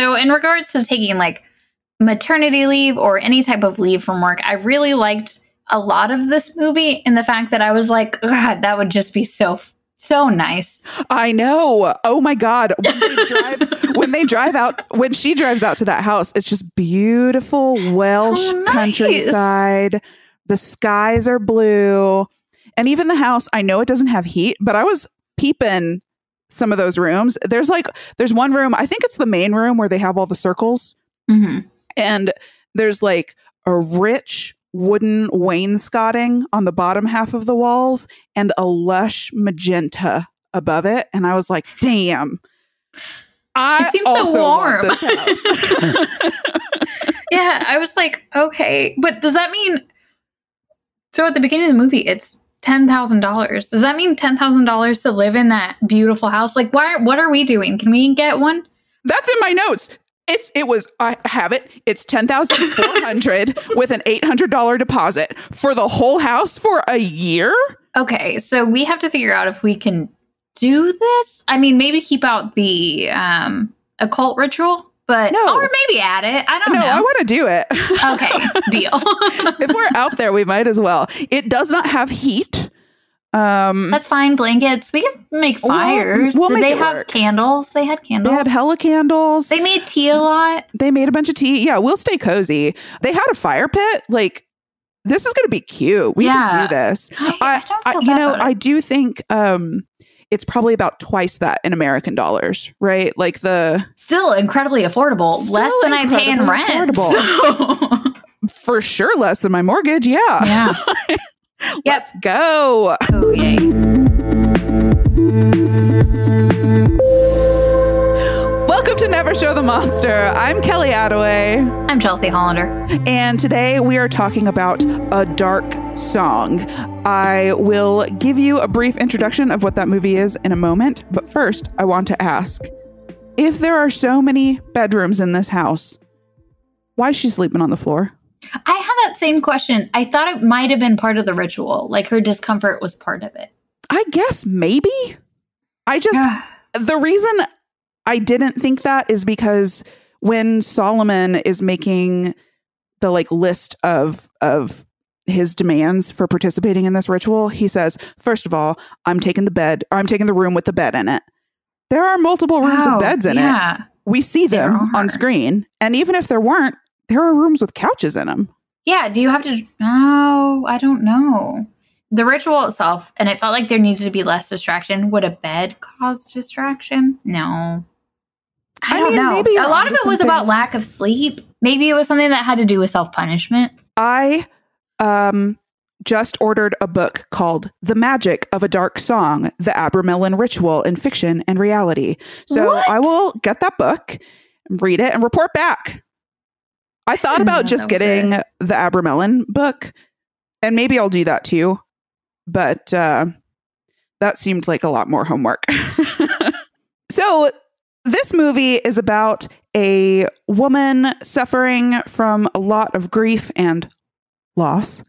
So in regards to taking like maternity leave or any type of leave from work, I really liked a lot of this movie in the fact that I was like, God, that would just be so nice. I know. Oh my God. When she drives out to that house, it's just beautiful Welsh countryside. The skies are blue. And even the house, I know it doesn't have heat, but I was peeping some of those rooms. There's one room, I think it's the main room where they have all the circles. Mm-hmm. And there's like a rich wooden wainscoting on the bottom half of the walls and a lush magenta above it. And I was like, damn. It seems so warm. Want this house. Yeah, I was like, okay. But does that mean... So at the beginning of the movie, it's $10,000. Does that mean $10,000 to live in that beautiful house? Like, what are we doing? Can we get one? That's in my notes. I have it. It's $10,400 with an $800 deposit for the whole house for a year. Okay, so we have to figure out if we can do this. I mean, maybe keep out the occult ritual, but or maybe add it. I don't know. No, I want to do it. Okay, deal. If we're out there, we might as well. It does not have heat. That's fine. Blankets. We can make fires. We'll Did make they it have work. candles? They had candles. They had hella candles. They made tea a lot. They made a bunch of tea. Yeah, we'll stay cozy. They had a fire pit. Like, this is going to be cute. We can do this. I do think it's probably about twice that in American dollars, right? Like still incredibly affordable. Less than I pay in rent. So. For sure, less than my mortgage. Yeah. Yeah. Let's go. Oh, yay. Welcome to Never Show the Monster. I'm Kelly Attaway. I'm Chelsea Hollander. And today we are talking about A Dark Song. I will give you a brief introduction of what that movie is in a moment. But first, I want to ask, if there are so many bedrooms in this house, why is she sleeping on the floor? I had that same question. I thought it might have been part of the ritual. Like her discomfort was part of it. I guess maybe. The reason I didn't think that is because when Solomon is making the list of his demands for participating in this ritual, he says, first of all, I'm taking the room with the bed in it. There are multiple rooms with beds in it. We see them on screen. And even if there weren't, there are rooms with couches in them. Yeah. Do you have to? Oh, I don't know. The ritual itself, and it felt like there needed to be less distraction. Would a bed cause distraction? No. I don't know. Maybe a lot of it was about lack of sleep. Maybe it was something that had to do with self-punishment. I just ordered a book called The Magic of a Dark Song, The Abramelin Ritual in Fiction and Reality. So I will get that book, read it, and report back. I thought about just getting the Abramelin book, and maybe I'll do that too. But that seemed like a lot more homework. So this movie is about a woman suffering from a lot of grief and loss.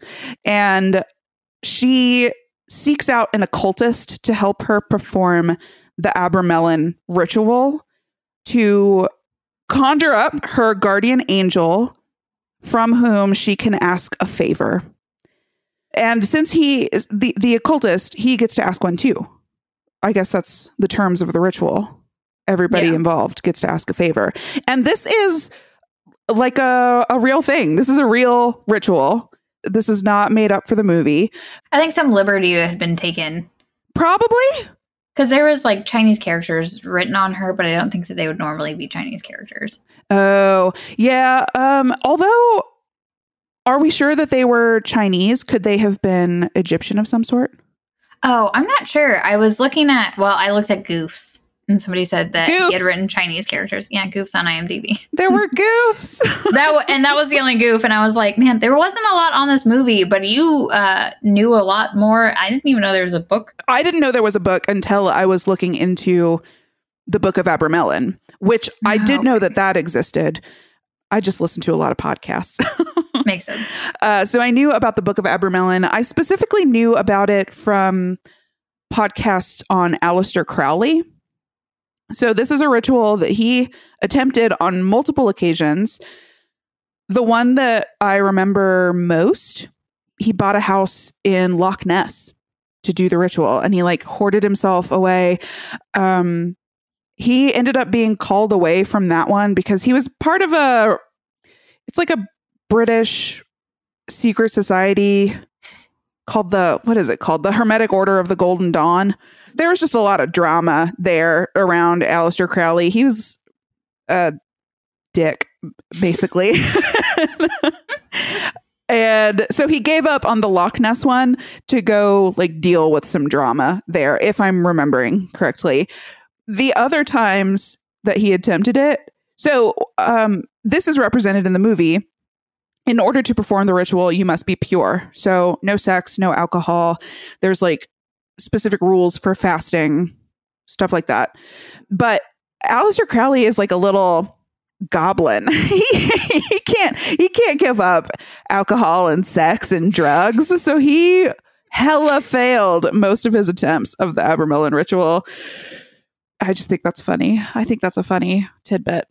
And she seeks out an occultist to help her perform the Abramelin ritual to conjure up her guardian angel from whom she can ask a favor. And since he is the occultist, he gets to ask one too. I guess that's the terms of the ritual. Everybody involved gets to ask a favor. And this is like a real thing. This is a real ritual. This is not made up for the movie. I think some liberty had been taken. Probably. Because there was Chinese characters written on her, but I don't think that they would normally be Chinese characters. Oh, yeah. Although, are we sure that they were Chinese? Could they have been Egyptian of some sort? Oh, I'm not sure. I looked at Goofs. And somebody said that he had written Chinese characters. Yeah, Goofs on IMDb. There were Goofs. that was the only goof. And I was like, man, there wasn't a lot on this movie, but you knew a lot more. I didn't even know there was a book. I didn't know there was a book until I was looking into the Book of Abramelin, which I did know that existed. I just listened to a lot of podcasts. Makes sense. So I knew about the Book of Abramelin. I specifically knew about it from podcasts on Aleister Crowley. So this is a ritual that he attempted on multiple occasions. The one that I remember most, he bought a house in Loch Ness to do the ritual, and he like hoarded himself away. He ended up being called away from that one because he was part of it's like a British secret society called the Hermetic Order of the Golden Dawn. There was just a lot of drama there around Aleister Crowley. He was a dick, basically. And so he gave up on the Loch Ness one to go like deal with some drama there, if I'm remembering correctly. The other times that he attempted it, so this is represented in the movie. In order to perform the ritual, you must be pure. So no sex, no alcohol. There's like specific rules for fasting, stuff like that. But Aleister Crowley is like a little goblin. he can't give up alcohol and sex and drugs. So he hella failed most of his attempts of the Abramelin ritual. I just think that's funny. I think that's a funny tidbit.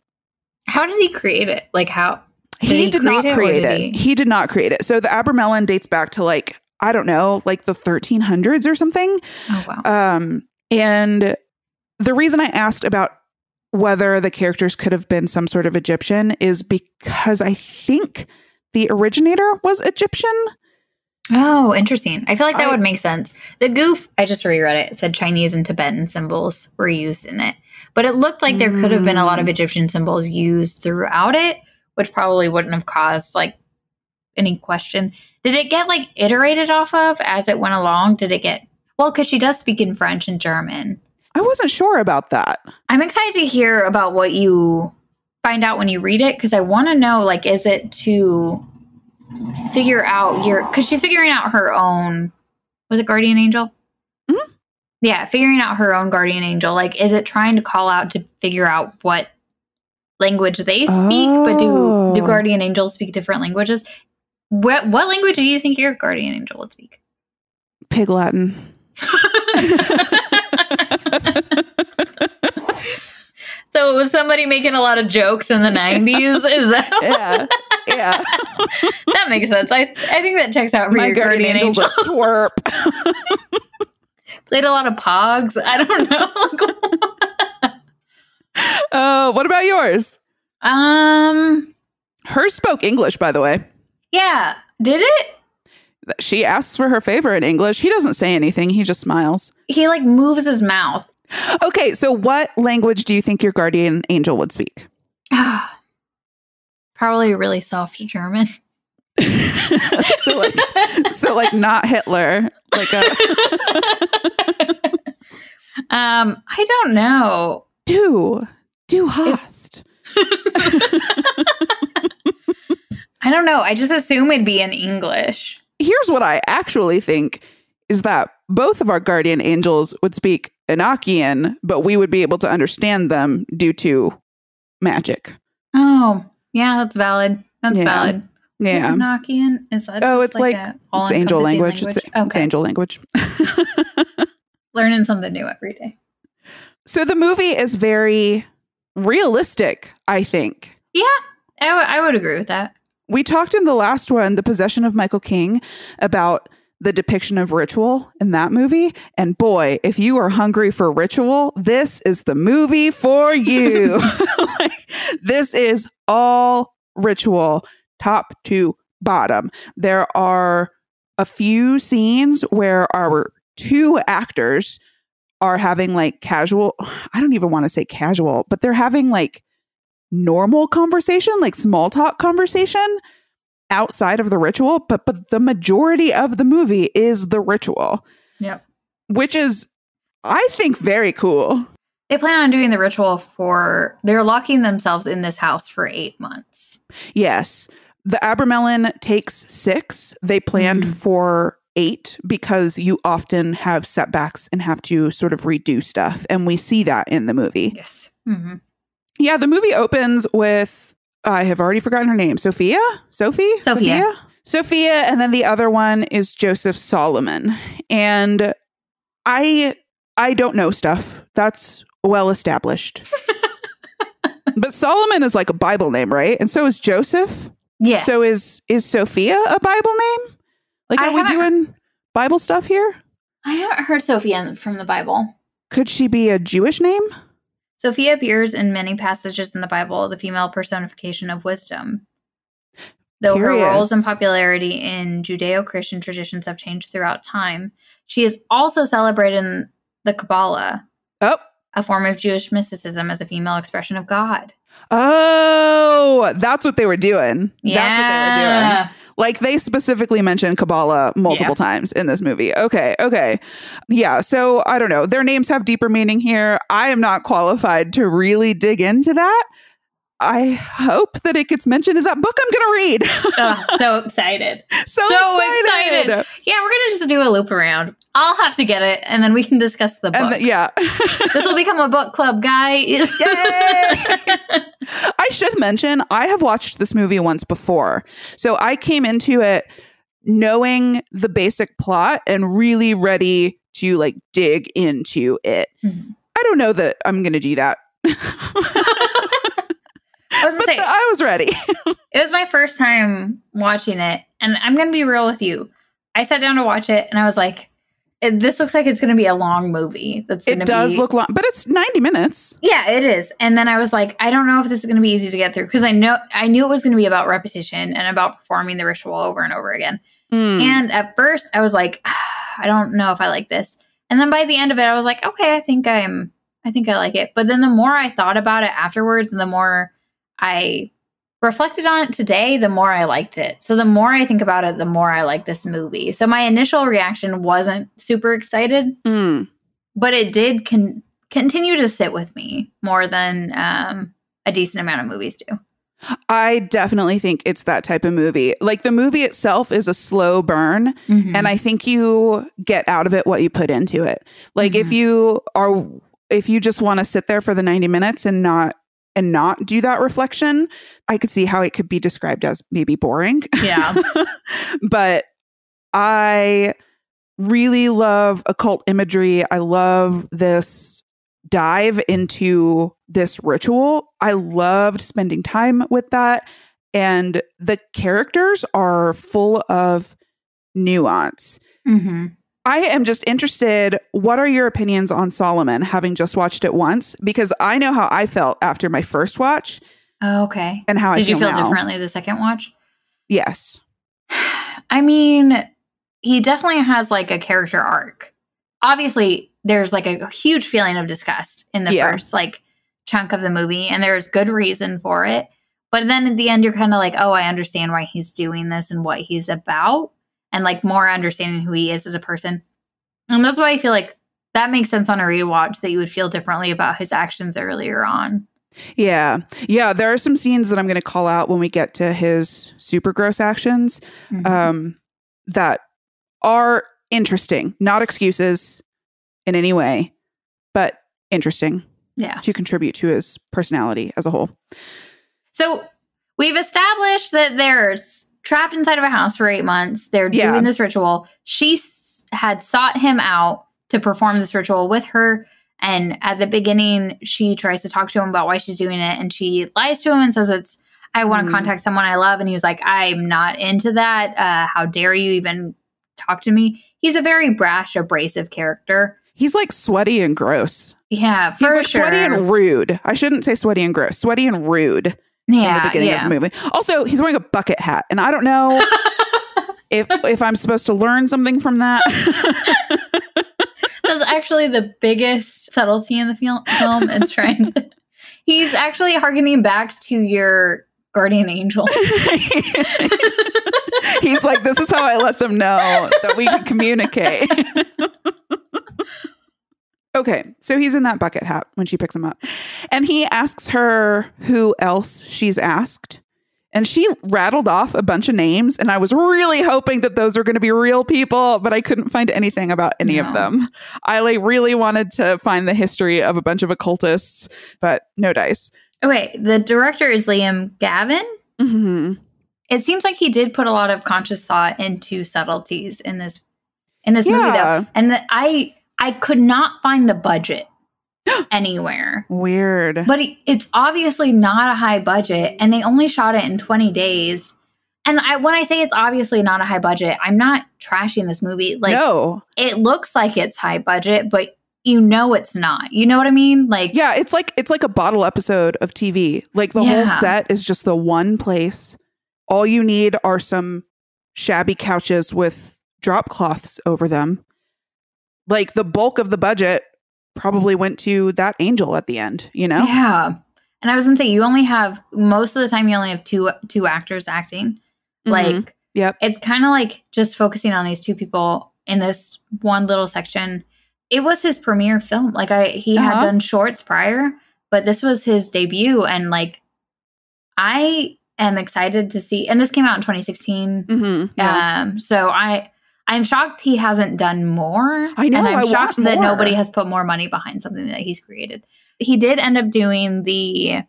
How did he create it? Like how? He did not create it. He did not create it. So the Abramelin dates back to like, I don't know, like the 1300s or something. Oh, wow. And the reason I asked about whether the characters could have been some sort of Egyptian is because I think the originator was Egyptian. Oh, interesting. I feel like that would make sense. The goof, I just reread it. It said Chinese and Tibetan symbols were used in it. But it looked like there could have been a lot of Egyptian symbols used throughout it, which probably wouldn't have caused like any question. Did it get like iterated off of as it went along? Did it get, well, because she does speak in French and German. I wasn't sure about that. I'm excited to hear about what you find out when you read it, because I want to know, like, is it to figure out because she's figuring out her own, was it guardian angel? Mm-hmm. Yeah, figuring out her own guardian angel. Like, is it trying to call out to figure out what language they speak, but do guardian angels speak different languages? What language do you think your guardian angel would speak? Pig Latin. So it was somebody making a lot of jokes in the 90s? Is that? Yeah. That makes sense. I think that checks out for my your guardian angel. A twerp. Played a lot of pogs. I don't know. What about yours? Hers spoke English, by the way. Yeah. Did it? She asks for her favor in English. He doesn't say anything. He just smiles. He like moves his mouth. Okay, so what language do you think your guardian angel would speak? Probably really soft German. so like not Hitler. Like I don't know. Du hast. I don't know. I just assume it'd be in English. Here's what I actually think is that both of our guardian angels would speak Enochian, but we would be able to understand them due to magic. Oh, yeah, that's valid. That's valid. Yeah. Is Enochian? Is that it's like it's angel language. It's angel language. Learning something new every day. So the movie is very realistic, I think. Yeah, I would agree with that. We talked in the last one, The Possession of Michael King, about the depiction of ritual in that movie. And boy, if you are hungry for ritual, this is the movie for you. This is all ritual, top to bottom. There are a few scenes where our two actors are having like casual, I don't even want to say casual, but they're having like normal conversation, like small talk conversation outside of the ritual, but the majority of the movie is the ritual. Yep. Which is, I think, very cool. They plan on doing the ritual they're locking themselves in this house for 8 months. Yes. The Abramelin takes 6. They planned for 8 because you often have setbacks and have to sort of redo stuff. And we see that in the movie. Yes. Mm-hmm. Yeah, the movie opens with, I have already forgotten her name. Sophia, and then the other one is Joseph Solomon. And I don't know stuff. That's well established. But Solomon is like a Bible name, right? And so is Joseph. Yes. So is Sophia a Bible name? Like, are we doing Bible stuff here? I haven't heard Sophia from the Bible. Could she be a Jewish name? Sophia appears in many passages in the Bible, the female personification of wisdom. Though her roles and popularity in Judeo-Christian traditions have changed throughout time, she is also celebrated in the Kabbalah, a form of Jewish mysticism, as a female expression of God. Oh, that's what they were doing. Yeah. That's what they were doing. Like, they specifically mentioned Kabbalah multiple times in this movie. Okay. Yeah, so I don't know. Their names have deeper meaning here. I am not qualified to really dig into that. I hope that it gets mentioned in that book I'm going to read. Oh, so excited. So excited. Yeah, we're going to just do a loop around. I'll have to get it, and then we can discuss the book. Yeah. This will become a book club, guys. Yay! I should mention, I have watched this movie once before. So I came into it knowing the basic plot and really ready to like dig into it. Mm-hmm. I don't know that I'm going to do that. I was ready. It was my first time watching it. And I'm going to be real with you. I sat down to watch it and I was like, this looks like it's going to be a long movie. It does look long, but it's 90 minutes. Yeah, it is. And then I was like, I don't know if this is going to be easy to get through because I knew it was going to be about repetition and about performing the ritual over and over again. And at first I was like, I don't know if I like this. And then by the end of it, I was like, okay, I think I like it. But then the more I thought about it afterwards and the more I reflected on it today, the more I liked it. So the more I think about it, the more I like this movie. So my initial reaction wasn't super excited, but it did continue to sit with me more than a decent amount of movies do. I definitely think it's that type of movie. Like, the movie itself is a slow burn, and I think you get out of it what you put into it. Like, if you just want to sit there for the 90 minutes and not do that reflection, I could see how it could be described as maybe boring. Yeah. But I really love occult imagery. I love this dive into this ritual. I loved spending time with that. And the characters are full of nuance. Mm-hmm. I am just interested, what are your opinions on Solomon, having just watched it once? Because I know how I felt after my first watch. Oh, okay. And how Did you feel now. Differently the second watch? Yes. I mean, he definitely has like a character arc. Obviously, there's like a huge feeling of disgust in the first like chunk of the movie, and there's good reason for it. But then at the end, you're kind of like, oh, I understand why he's doing this and what he's about, and like more understanding who he is as a person. And that's why I feel like that makes sense on a rewatch, that you would feel differently about his actions earlier on. Yeah. Yeah. There are some scenes that I'm going to call out when we get to his super gross actions that are interesting, not excuses in any way, but interesting to contribute to his personality as a whole. So we've established that they're trapped inside of a house for 8 months. They're doing this ritual. She had sought him out to perform this ritual with her. And at the beginning, she tries to talk to him about why she's doing it. And she lies to him and says, I want to contact someone I love. And he was like, I'm not into that. How dare you even talk to me? He's a very brash, abrasive character. He's like sweaty and gross. Yeah, for sure. He's like sweaty and rude. I shouldn't say sweaty and gross. Sweaty and rude. Yeah, in the beginning of the movie. Also, he's wearing a bucket hat. And I don't know if I'm supposed to learn something from that. That's actually the biggest subtlety in the film. It's trying to... He's actually harkening back to your guardian angel. He's like, this is how I let them know that we can communicate. Okay, so he's in that bucket hat when she picks him up. And he asks her who else she's asked. And she rattled off a bunch of names. And I was really hoping that those were going to be real people, but I couldn't find anything about any of them. I really wanted to find the history of a bunch of occultists, but no dice. Okay, the director is Liam Gavin. Mm-hmm. It seems like he did put a lot of conscious thought into subtleties in this movie, though. And that I could not find the budget anywhere. Weird. But it's obviously not a high budget, and they only shot it in 20 days. And when I say it's obviously not a high budget, I'm not trashing this movie. Like, no. It looks like it's high budget, but you know it's not. You know what I mean? Like, yeah, it's like a bottle episode of TV. Like the whole set is just the one place. All you need are some shabby couches with drop cloths over them. Like the bulk of the budget probably went to that angel at the end, you know? Yeah. And I was gonna say, most of the time you only have two actors acting. Like, yep. It's kind of like just focusing on these two people in this one little section. It was his premiere film. Like he had done shorts prior, but this was his debut. And like, I am excited to see, and this came out in 2016. So I'm shocked he hasn't done more. I know. And I'm shocked that nobody has put more money behind something that he's created. He did end up doing the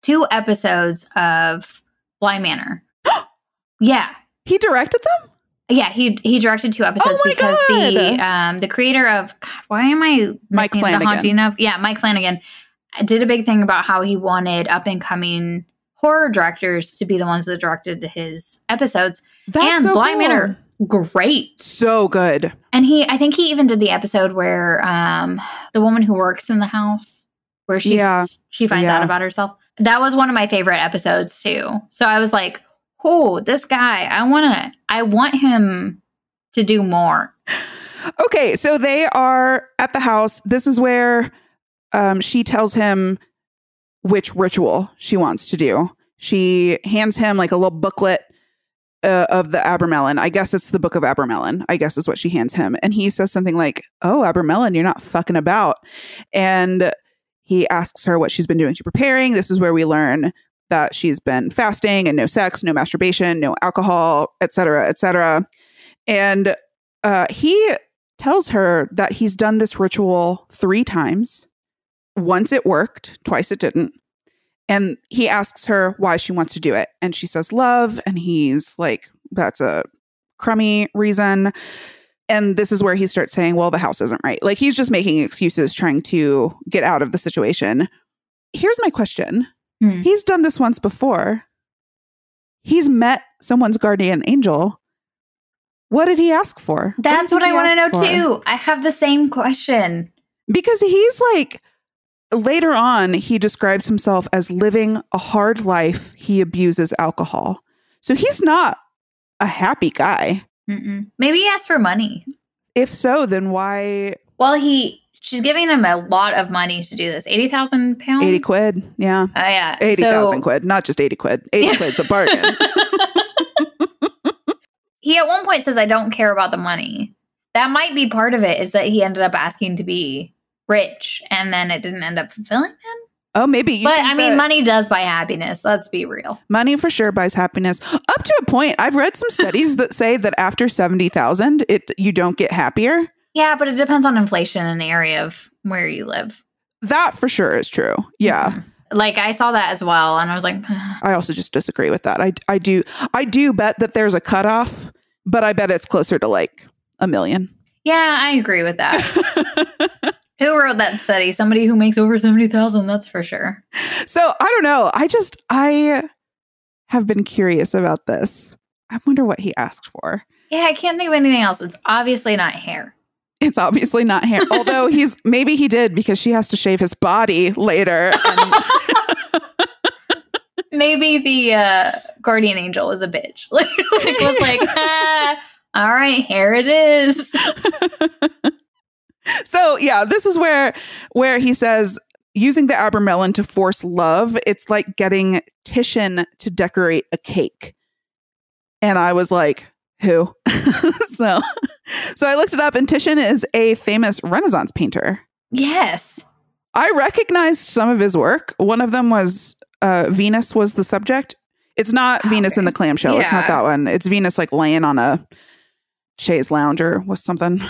2 episodes of Bly Manor. Yeah. He directed them? Yeah, he directed 2 episodes because the creator of, God, why am I Mike Flanagan. The Haunting of? Yeah, Mike Flanagan did a big thing about how he wanted up and coming horror directors to be the ones that directed his episodes. That's so Bly cool. Manor, great, so good. And I think he even did the episode where the woman who works in the house, where she finds out about herself. That was one of my favorite episodes too. So I was like, oh, this guy, I want him to do more. Okay, so they are at the house. This is where she tells him which ritual she wants to do. She hands him like a little booklet of the Abramelin. I guess it's the Book of Abramelin, I guess is what she hands him. And he says something like, oh, Abramelin, you're not fucking about. And he asks her what she's been doing to preparing. This is where we learn that she's been fasting and no sex, no masturbation, no alcohol, etc., etc. And he tells her that he's done this ritual 3 times. Once it worked, twice it didn't. And he asks her why she wants to do it. And she says love. And he's like, that's a crummy reason. And this is where he starts saying, well, the house isn't right. Like he's just making excuses, trying to get out of the situation. Here's my question. He's done this once before. He's met someone's guardian angel. What did he ask for? That's what I want to know too. I have the same question. Because he's like, later on, he describes himself as living a hard life. He abuses alcohol. So he's not a happy guy. Maybe he asked for money. If so, then why? Well, she's giving him a lot of money to do this. 80,000 pounds? 80 quid. Yeah. Oh, yeah. 80,000 quid. Not just 80 quid. 80 quid's a bargain. He at one point says, I don't care about the money. That might be part of it, is that he ended up asking to be rich and then it didn't end up fulfilling him. Oh, maybe. But I mean, money does buy happiness. Let's be real. Money for sure buys happiness. Up to a point. I've read some studies that say that after 70,000, you don't get happier. Yeah, but it depends on inflation in the area of where you live. That for sure is true. Yeah. Like I saw that as well. And I was like, I also just disagree with that. I do bet that there's a cutoff, but I bet it's closer to like 1 million. Yeah, I agree with that. Who wrote that study? Somebody who makes over 70,000, that's for sure. So I don't know. I have been curious about this. I wonder what he asked for. Yeah, I can't think of anything else. It's obviously not hair. It's obviously not hair. Although maybe he did because she has to shave his body later. Maybe the guardian angel was a bitch. Like was like, all right, here it is. So yeah, this is where he says using the Abramelin to force love, it's like getting Titian to decorate a cake. And I was like, who? So I looked it up, and Titian is a famous Renaissance painter. Yes. I recognized some of his work. One of them was Venus was the subject. It's not Venus in the clamshell. Yeah. It's not that one. It's Venus like laying on a chaise lounge or with something.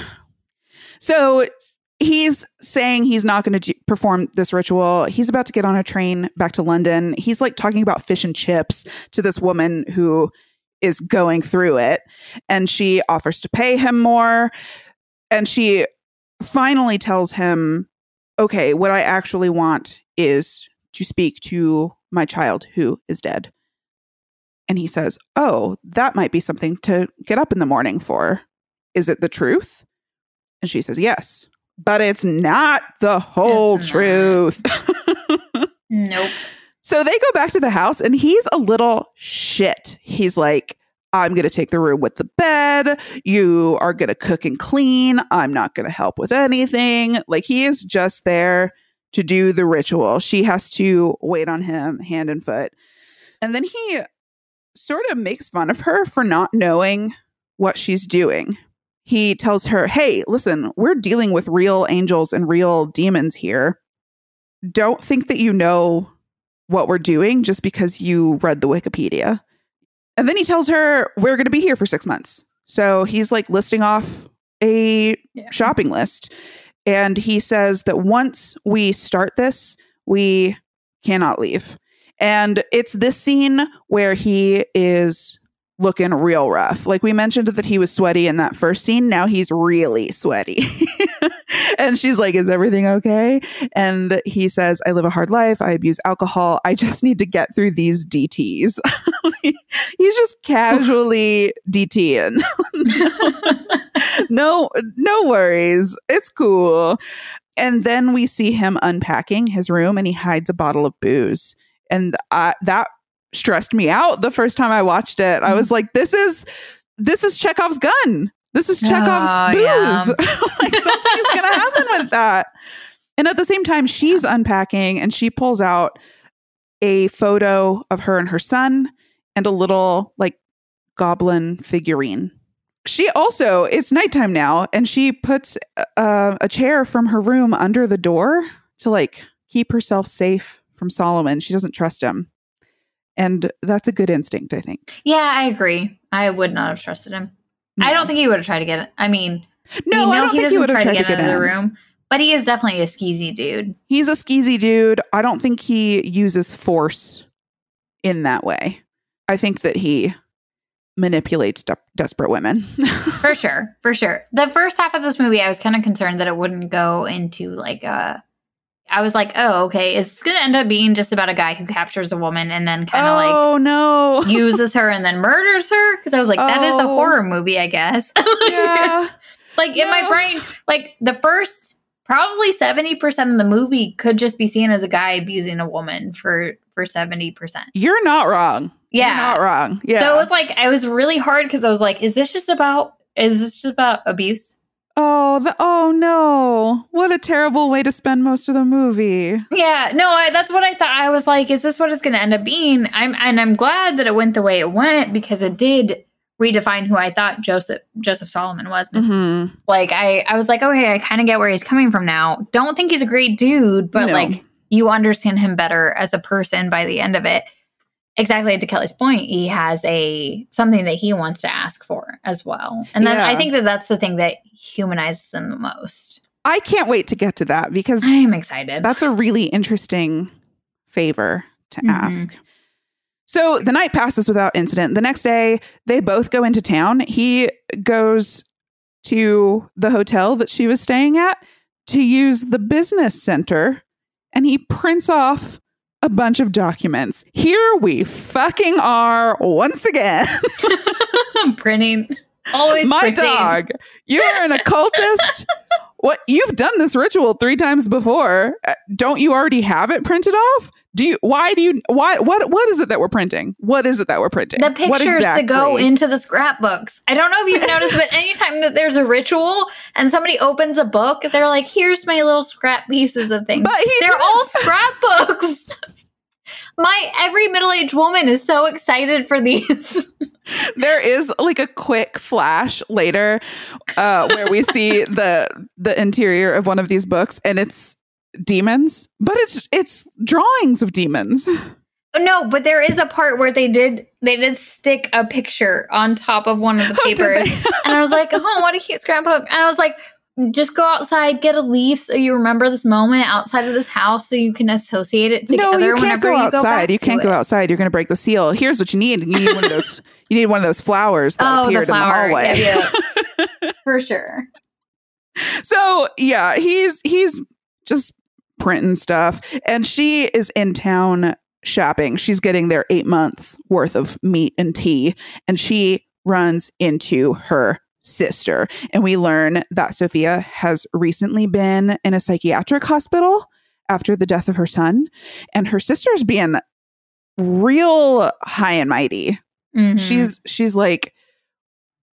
So he's saying he's not going to perform this ritual. He's about to get on a train back to London. He's like talking about fish and chips to this woman who is going through it. And she offers to pay him more. And she finally tells him, okay, what I actually want is to speak to my child who is dead. And he says, oh, that might be something to get up in the morning for. Is it the truth? And she says, yes, but it's not the whole truth. Nope. So they go back to the house and he's a little shit. He's like, I'm going to take the room with the bed. You are going to cook and clean. I'm not going to help with anything. Like, he is just there to do the ritual. She has to wait on him hand and foot. And then he sort of makes fun of her for not knowing what she's doing. He tells her, hey, listen, we're dealing with real angels and real demons here. Don't think that you know what we're doing just because you read the Wikipedia. And then he tells her, we're going to be here for 6 months. So he's like listing off a shopping list. And he says that once we start this, we cannot leave. And it's this scene where he is looking real rough. Like, we mentioned that he was sweaty in that first scene. Now he's really sweaty. And she's like, is everything okay? And he says, I live a hard life. I abuse alcohol. I just need to get through these DTs. He's just casually DTing. No worries. It's cool. And then we see him unpacking his room and he hides a bottle of booze. And that stressed me out the first time I watched it. I was like, this is Chekhov's gun. This is Chekhov's booze. Yeah. Like, something's going to happen with that. And at the same time, she's unpacking and she pulls out a photo of her and her son and a little like goblin figurine. She also, it's nighttime now, and she puts a chair from her room under the door to like keep herself safe from Solomon. She doesn't trust him. And that's a good instinct, I think. Yeah, I agree. I would not have trusted him. No. I don't think he would have tried to get it. I mean, no, I don't think he would have tried to get into the room. But he is definitely a skeezy dude. He's a skeezy dude. I don't think he uses force in that way. I think that he manipulates desperate women. For sure. For sure. The first half of this movie, I was kind of concerned that it wouldn't go into like I was like, oh, okay, is this going to end up being just about a guy who captures a woman and then kind of uses her and then murders her? Because I was like, that is a horror movie, I guess. Yeah. Like, in my brain, like, the first probably 70% of the movie could just be seen as a guy abusing a woman for 70%. You're not wrong. Yeah. You're not wrong. Yeah. So it was like, it was really hard because I was like, is this just about abuse? Oh no. What a terrible way to spend most of the movie. Yeah, no, that's what I thought. I was like, is this what it's going to end up being? I'm glad that it went the way it went because it did redefine who I thought Joseph Solomon was. Mm-hmm. Like, I was like, okay, I kind of get where he's coming from now. Don't think he's a great dude, but like, you understand him better as a person by the end of it. Exactly, to Kelly's point, he has something that he wants to ask for as well. And then I think that's the thing that humanizes him the most. I can't wait to get to that because I am excited. That's a really interesting favor to ask. So the night passes without incident. The next day, they both go into town. He goes to the hotel that she was staying at to use the business center, and he prints off a bunch of documents. Here we fucking are once again. Printing. Always my printing. Dog. You are an occultist. What? You've done this ritual 3 times before. Don't you already have it printed off? What is it that we're printing? What is it that we're printing? The pictures to go into the scrapbooks. I don't know if you've noticed, but anytime that there's a ritual and somebody opens a book, they're like, here's my little scrap pieces of things. They're all scrapbooks. Every middle-aged woman is so excited for these. There is like a quick flash later where we see the interior of one of these books, and it's demons, but it's drawings of demons. No, but there is a part where they did stick a picture on top of one of the papers, and I was like, oh, what a cute scrapbook. And I was like, just go outside, get a leaf so you remember this moment outside of this house so you can associate it together. No, you can't go outside. You can't go outside. You're going to break the seal. Here's what you need. You need one of those. You need one of those flowers that appeared in the hallway. Yeah. For sure. So yeah, he's just printing stuff. And she is in town shopping. She's getting their 8 months worth of meat and tea. And she runs into her sister. And we learn that Sophia has recently been in a psychiatric hospital after the death of her son. And her sister's being real high and mighty. Mm-hmm. She's like,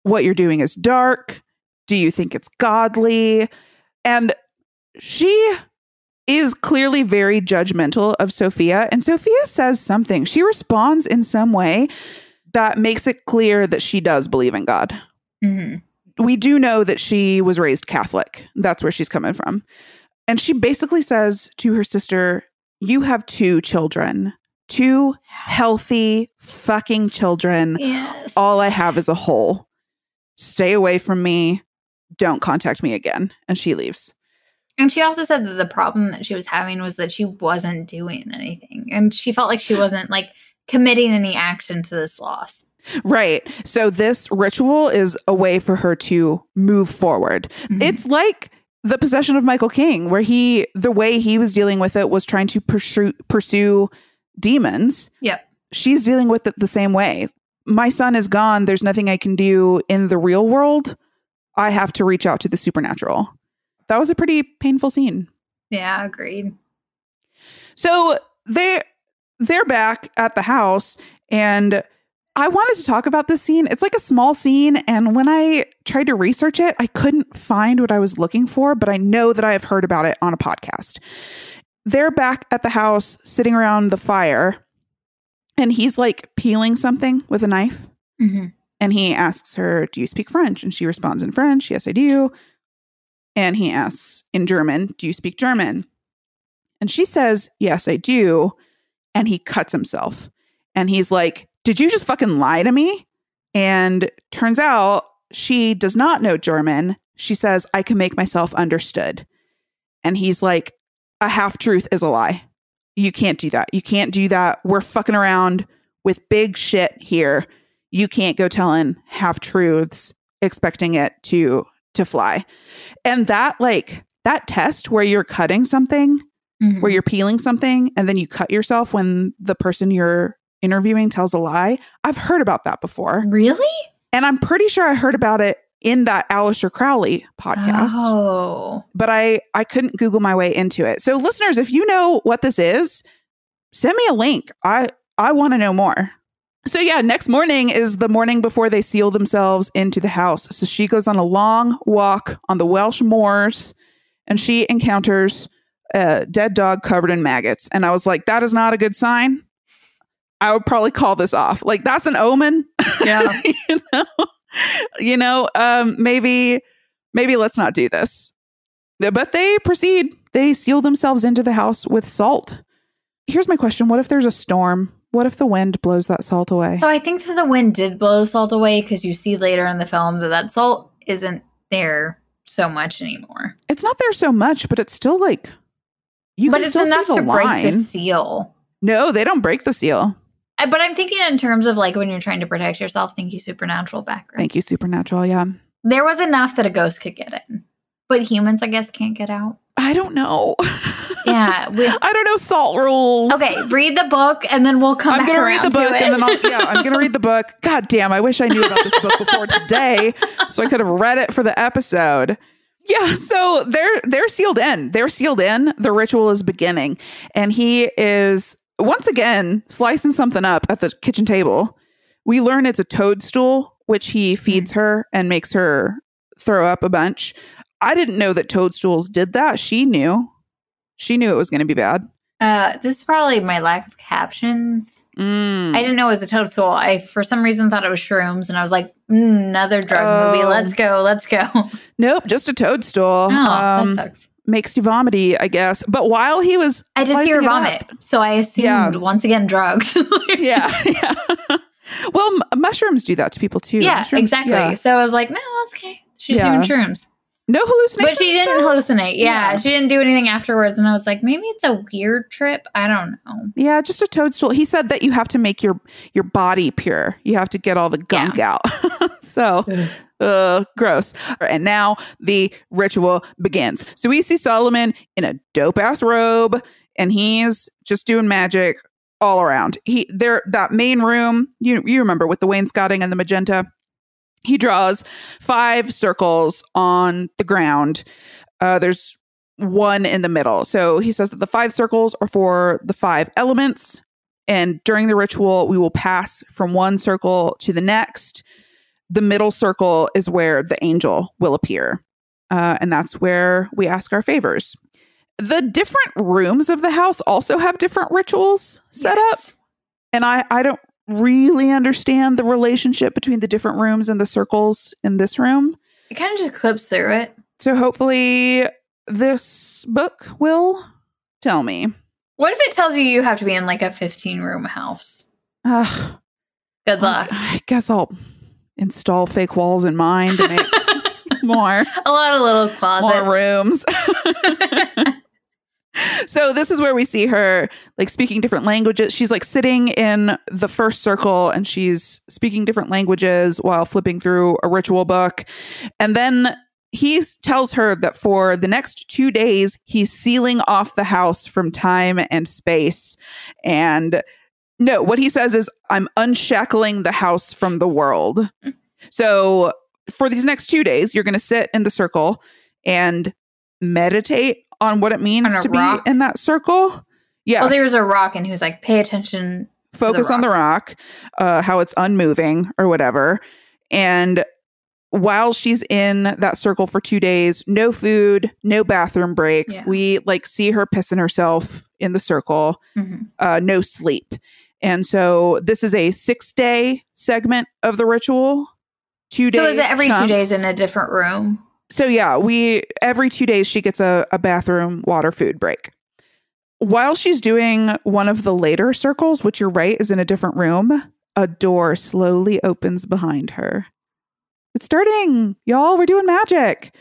what you're doing is dark. Do you think it's godly? And she is clearly very judgmental of Sophia. And Sophia says something. She responds in some way that makes it clear that she does believe in God. Mm-hmm. We do know that she was raised Catholic. That's where she's coming from. And she basically says to her sister, you have 2 children. 2 healthy fucking children. Yes. All I have is a hole. Stay away from me. Don't contact me again. And she leaves. And she also said that the problem that she was having was that she wasn't doing anything. And she felt like she wasn't like committing any action to this loss. Right. So this ritual is a way for her to move forward. Mm-hmm. It's like the possession of Michael King, where the way he was dealing with it was trying to pursue demons. Yep. She's dealing with it the same way. My son is gone. There's nothing I can do in the real world. I have to reach out to the supernatural. That was a pretty painful scene. Yeah, agreed. So they're back at the house, and I wanted to talk about this scene. It's like a small scene, and when I tried to research it, I couldn't find what I was looking for, but I know that I have heard about it on a podcast. They're back at the house, sitting around the fire, and he's like peeling something with a knife. Mm-hmm. And he asks her, do you speak French? And she responds in French, yes, I do. And he asks in German, do you speak German? And she says, yes, I do. And he cuts himself. And he's like, did you just fucking lie to me? And turns out she does not know German. She says, I can make myself understood. And he's like, a half-truth is a lie. You can't do that. You can't do that. We're fucking around with big shit here. You can't go telling half-truths expecting it to fly. And that test where you're cutting something, mm-hmm. where you're peeling something, and then you cut yourself when the person you're interviewing tells a lie. I've heard about that before. Really? And I'm pretty sure I heard about it in that Aleister Crowley podcast. Oh. But I couldn't Google my way into it. So listeners, if you know what this is, send me a link. I want to know more. So yeah, next morning is the morning before they seal themselves into the house. So she goes on a long walk on the Welsh moors, and she encounters a dead dog covered in maggots. And I was like, that is not a good sign. I would probably call this off. Like, that's an omen. Yeah. Maybe let's not do this. But they proceed. They seal themselves into the house with salt. Here's my question. What if there's a storm? What if the wind blows that salt away? So I think that the wind did blow the salt away, because you see later in the film that salt isn't there so much anymore. It's not there so much, but it's still like, but it's enough to break the seal. No, they don't break the seal. But I'm thinking in terms of like when you're trying to protect yourself. Thank you, Supernatural background. Thank you, Supernatural. Yeah. There was enough that a ghost could get in. But humans, I guess, can't get out. I don't know. Yeah. I don't know salt rules. Okay, read the book and then we'll come back around to it. I'm going to read the book and then I'm going to read the book. God damn, I wish I knew about this book before today so I could have read it for the episode. Yeah, so they're sealed in. They're sealed in. The ritual is beginning. And he is once again slicing something up at the kitchen table. We learn it's a toadstool, which he feeds her and makes her throw up a bunch. I didn't know that toadstools did that. She knew it was going to be bad. This is probably my lack of captions. I didn't know it was a toadstool. I, for some reason, thought it was shrooms. And I was like, another drug movie. Let's go. Nope, just a toadstool. Oh, that sucks. Makes you vomity, I guess. But while he was I did see her vomit. So I assumed, once again, drugs. Yeah. Well, mushrooms do that to people, too. Yeah, mushrooms, exactly. Yeah. So I was like, no, that's okay. She's doing shrooms. No hallucinations. But she didn't hallucinate. Yeah, she didn't do anything afterwards. And I was like, maybe it's a weird trip. I don't know. Yeah, just a toadstool. He said that you have to make your body pure. You have to get all the gunk out. So, gross. And now the ritual begins. So we see Solomon in a dope-ass robe, and he's just doing magic all around. That main room, you remember, with the wainscoting and the magenta, he draws 5 circles on the ground. There's one in the middle. So he says that the 5 circles are for the 5 elements. And during the ritual, we will pass from one circle to the next. The middle circle is where the angel will appear. And that's where we ask our favors. The different rooms of the house also have different rituals set up. And I don't really understand the relationship between the different rooms and the circles in this room. It kind of just clips through it. So hopefully this book will tell me. What if it tells you have to be in like a 15-room house? Good luck. I guess I'll install fake walls in mine to make more. A lot of little closets. More rooms. So this is where we see her like speaking different languages. She's like sitting in the first circle and she's speaking different languages while flipping through a ritual book. And then he tells her that for the next 2 days, he's sealing off the house from time and space. And no, what he says is, I'm unshackling the house from the world. So for these next 2 days, you're going to sit in the circle and meditate on what it means to rock. Be in that circle. Yeah. Well, there was a rock and he was like, pay attention. Focus on the rock, how it's unmoving or whatever. And while she's in that circle for 2 days, no food, no bathroom breaks. Yeah. We like see her pissing herself in the circle, no sleep. And so this is a 6-day segment of the ritual. 2 days. So is it every chunks. 2 days in a different room? So yeah, every 2 days she gets a bathroom, water, food break. While she's doing one of the later circles, which you're right is in a different room, a door slowly opens behind her. It's starting, y'all. We're doing magic.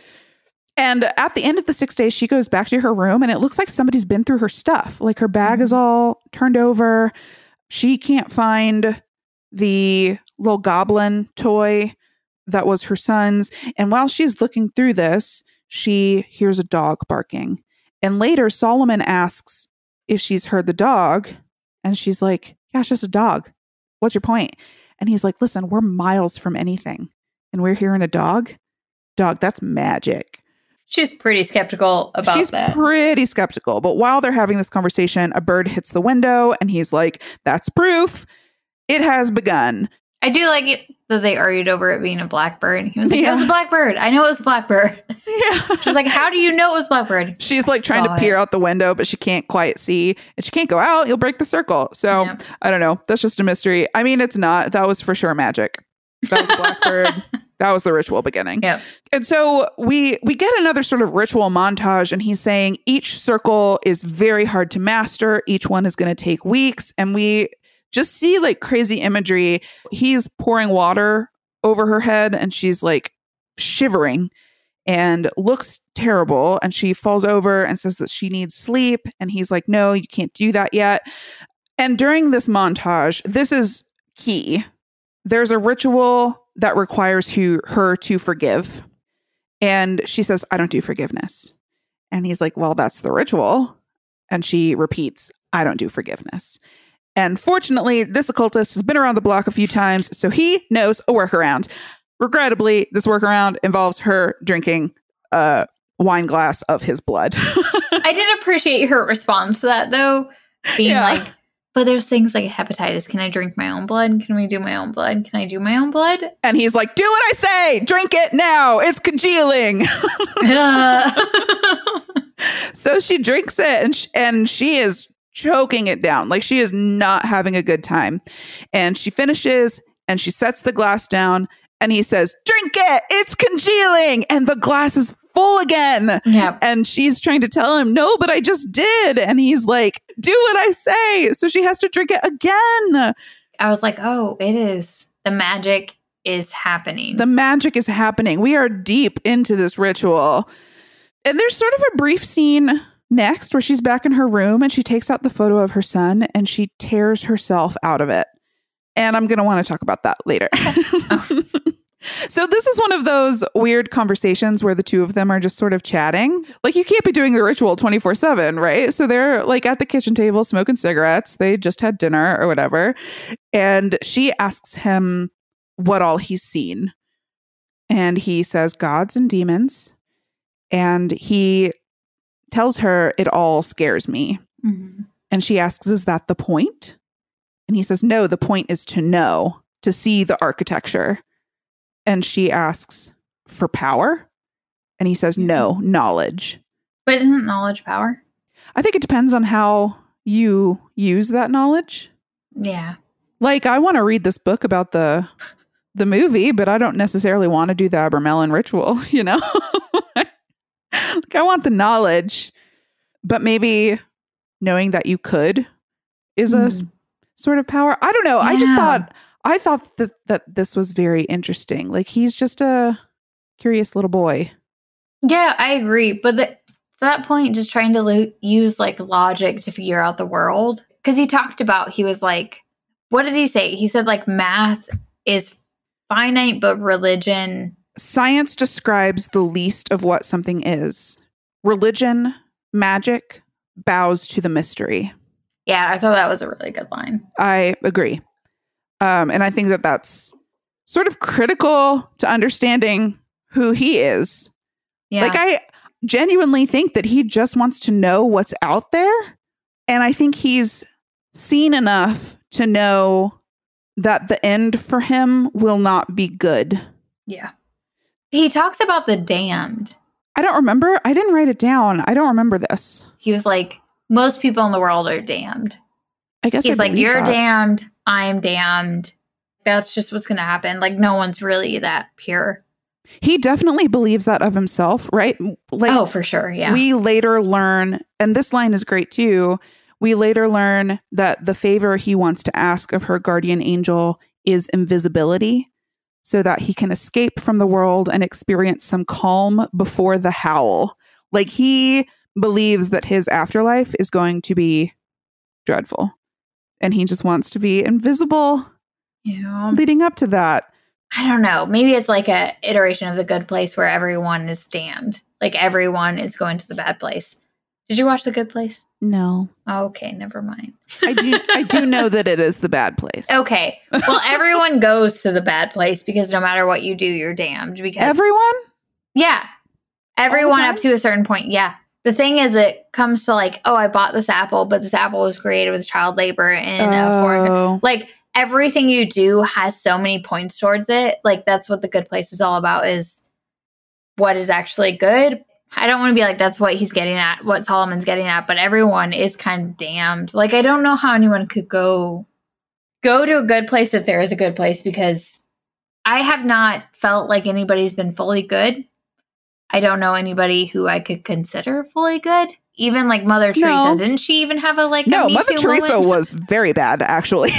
And at the end of the 6 days, she goes back to her room and it looks like somebody's been through her stuff. Like her bag is all turned over. She can't find the little goblin toy that was her son's. And while she's looking through this, she hears a dog barking. And later, Solomon asks if she's heard the dog. And she's like, yeah, it's just a dog. What's your point? And he's like, listen, we're miles from anything. And we're hearing a dog. Dog, that's magic. She's pretty skeptical about that. She's pretty skeptical. But while they're having this conversation, a bird hits the window. And he's like, that's proof. It has begun. I do like it that they argued over it being a blackbird. He was like, it was a blackbird. I know it was a blackbird. Yeah. She's like, how do you know it was blackbird? She's like trying to peer out the window, but she can't quite see. And she can't go out. You'll break the circle. So I don't know. That's just a mystery. I mean, it's not. That was for sure magic. That was a blackbird. That was the ritual beginning. Yep. And so we get another sort of ritual montage, and he's saying each circle is very hard to master. Each one is going to take weeks. And we just see like crazy imagery. He's pouring water over her head and she's like shivering and looks terrible. And she falls over and says that she needs sleep. And he's like, no, you can't do that yet. And during this montage, this is key. There's a ritual that requires her to forgive. And she says, I don't do forgiveness. And he's like, well, that's the ritual. And she repeats, I don't do forgiveness. And fortunately, this occultist has been around the block a few times, so he knows a workaround. Regrettably, this workaround involves her drinking a wine glass of his blood. I did appreciate her response to that, though, being like, but there's things like hepatitis. Can I drink my own blood? Can we do my own blood? Can I do my own blood? And he's like, do what I say! Drink it now! It's congealing! So she drinks it, and she is choking it down. Like she is not having a good time. And she finishes and she sets the glass down and he says, drink it, it's congealing. And the glass is full again. Yeah. And she's trying to tell him, no, but I just did. And he's like, do what I say. So she has to drink it again. I was like, oh, it is the magic is happening. The magic is happening. We are deep into this ritual. And there's sort of a brief scene next where she's back in her room and she takes out the photo of her son and she tears herself out of it. And I'm going to want to talk about that later. Oh. So this is one of those weird conversations where the two of them are just sort of chatting. Like, you can't be doing the ritual 24/7, right? So they're like at the kitchen table smoking cigarettes. They just had dinner or whatever. And she asks him what all he's seen. And he says gods and demons. And he tells her it all scares me. Mm-hmm. And she asks, is that the point? And he says, no, the point is to know, to see the architecture. And she asks for power. And he says, no, knowledge. But isn't knowledge power? I think it depends on how you use that knowledge. Yeah. Like, I want to read this book about the movie, but I don't necessarily want to do the Abramelin ritual, you know? Like, I want the knowledge, but maybe knowing that you could is a sort of power. I don't know. Yeah. I thought that this was very interesting. Like, he's just a curious little boy. Yeah, I agree. But at that point, just trying to use like logic to figure out the world. Because he talked about, he was like, what did he say? He said like math is finite, but religion. Science describes the least of what something is. Religion, magic, bows to the mystery. Yeah, I thought that was a really good line. I agree. And I think that that's sort of critical to understanding who he is. Yeah. Like, I genuinely think that he just wants to know what's out there. And I think he's seen enough to know that the end for him will not be good. Yeah. He talks about the damned. I don't remember. I didn't write it down. I don't remember this. He was like, most people in the world are damned. I guess he's like, you're damned. I'm damned. That's just what's going to happen. Like, no one's really that pure. He definitely believes that of himself, right? Like, oh, for sure. Yeah. We later learn, and this line is great too. We later learn that the favor he wants to ask of her guardian angel is invisibility, so that he can escape from the world and experience some calm before the howl. Like, he believes that his afterlife is going to be dreadful. And he just wants to be invisible. Yeah. Leading up to that. I don't know. Maybe it's like a iteration of The Good Place where everyone is damned. Like, everyone is going to the bad place. Did you watch The Good Place? No. Oh, okay, never mind. I do know that it is the bad place. Okay. Well, everyone goes to the bad place because no matter what you do, you're damned. Because everyone? Yeah. Everyone up to a certain point. Yeah. The thing is, it comes to like, oh, I bought this apple, but this apple was created with child labor in a foreign. Like, everything you do has so many points towards it. Like, that's what The Good Place is all about, is what is actually good. I don't want to be like, that's what he's getting at, what Solomon's getting at, but everyone is kind of damned. Like, I don't know how anyone could go to a good place if there is a good place, because I have not felt like anybody's been fully good. I don't know anybody who I could consider fully good. Even like Mother Teresa. Didn't she even have a like No, a Me Mother Too Teresa moment? was very bad, actually.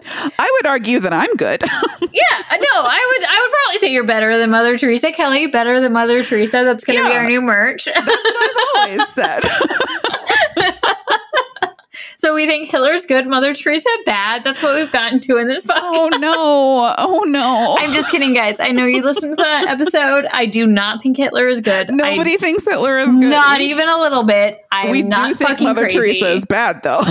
I would argue that I'm good. Yeah, no, I would probably say you're better than Mother Teresa. Kelly, better than Mother Teresa. That's going to be our new merch. That's what I've always said. So we think Hitler's good, Mother Teresa bad. That's what we've gotten to in this podcast. Oh no. I'm just kidding, guys. I know you listened to that episode. I do not think Hitler is good. Nobody thinks Hitler is good. Not even a little bit. We do think Mother Teresa is bad, though.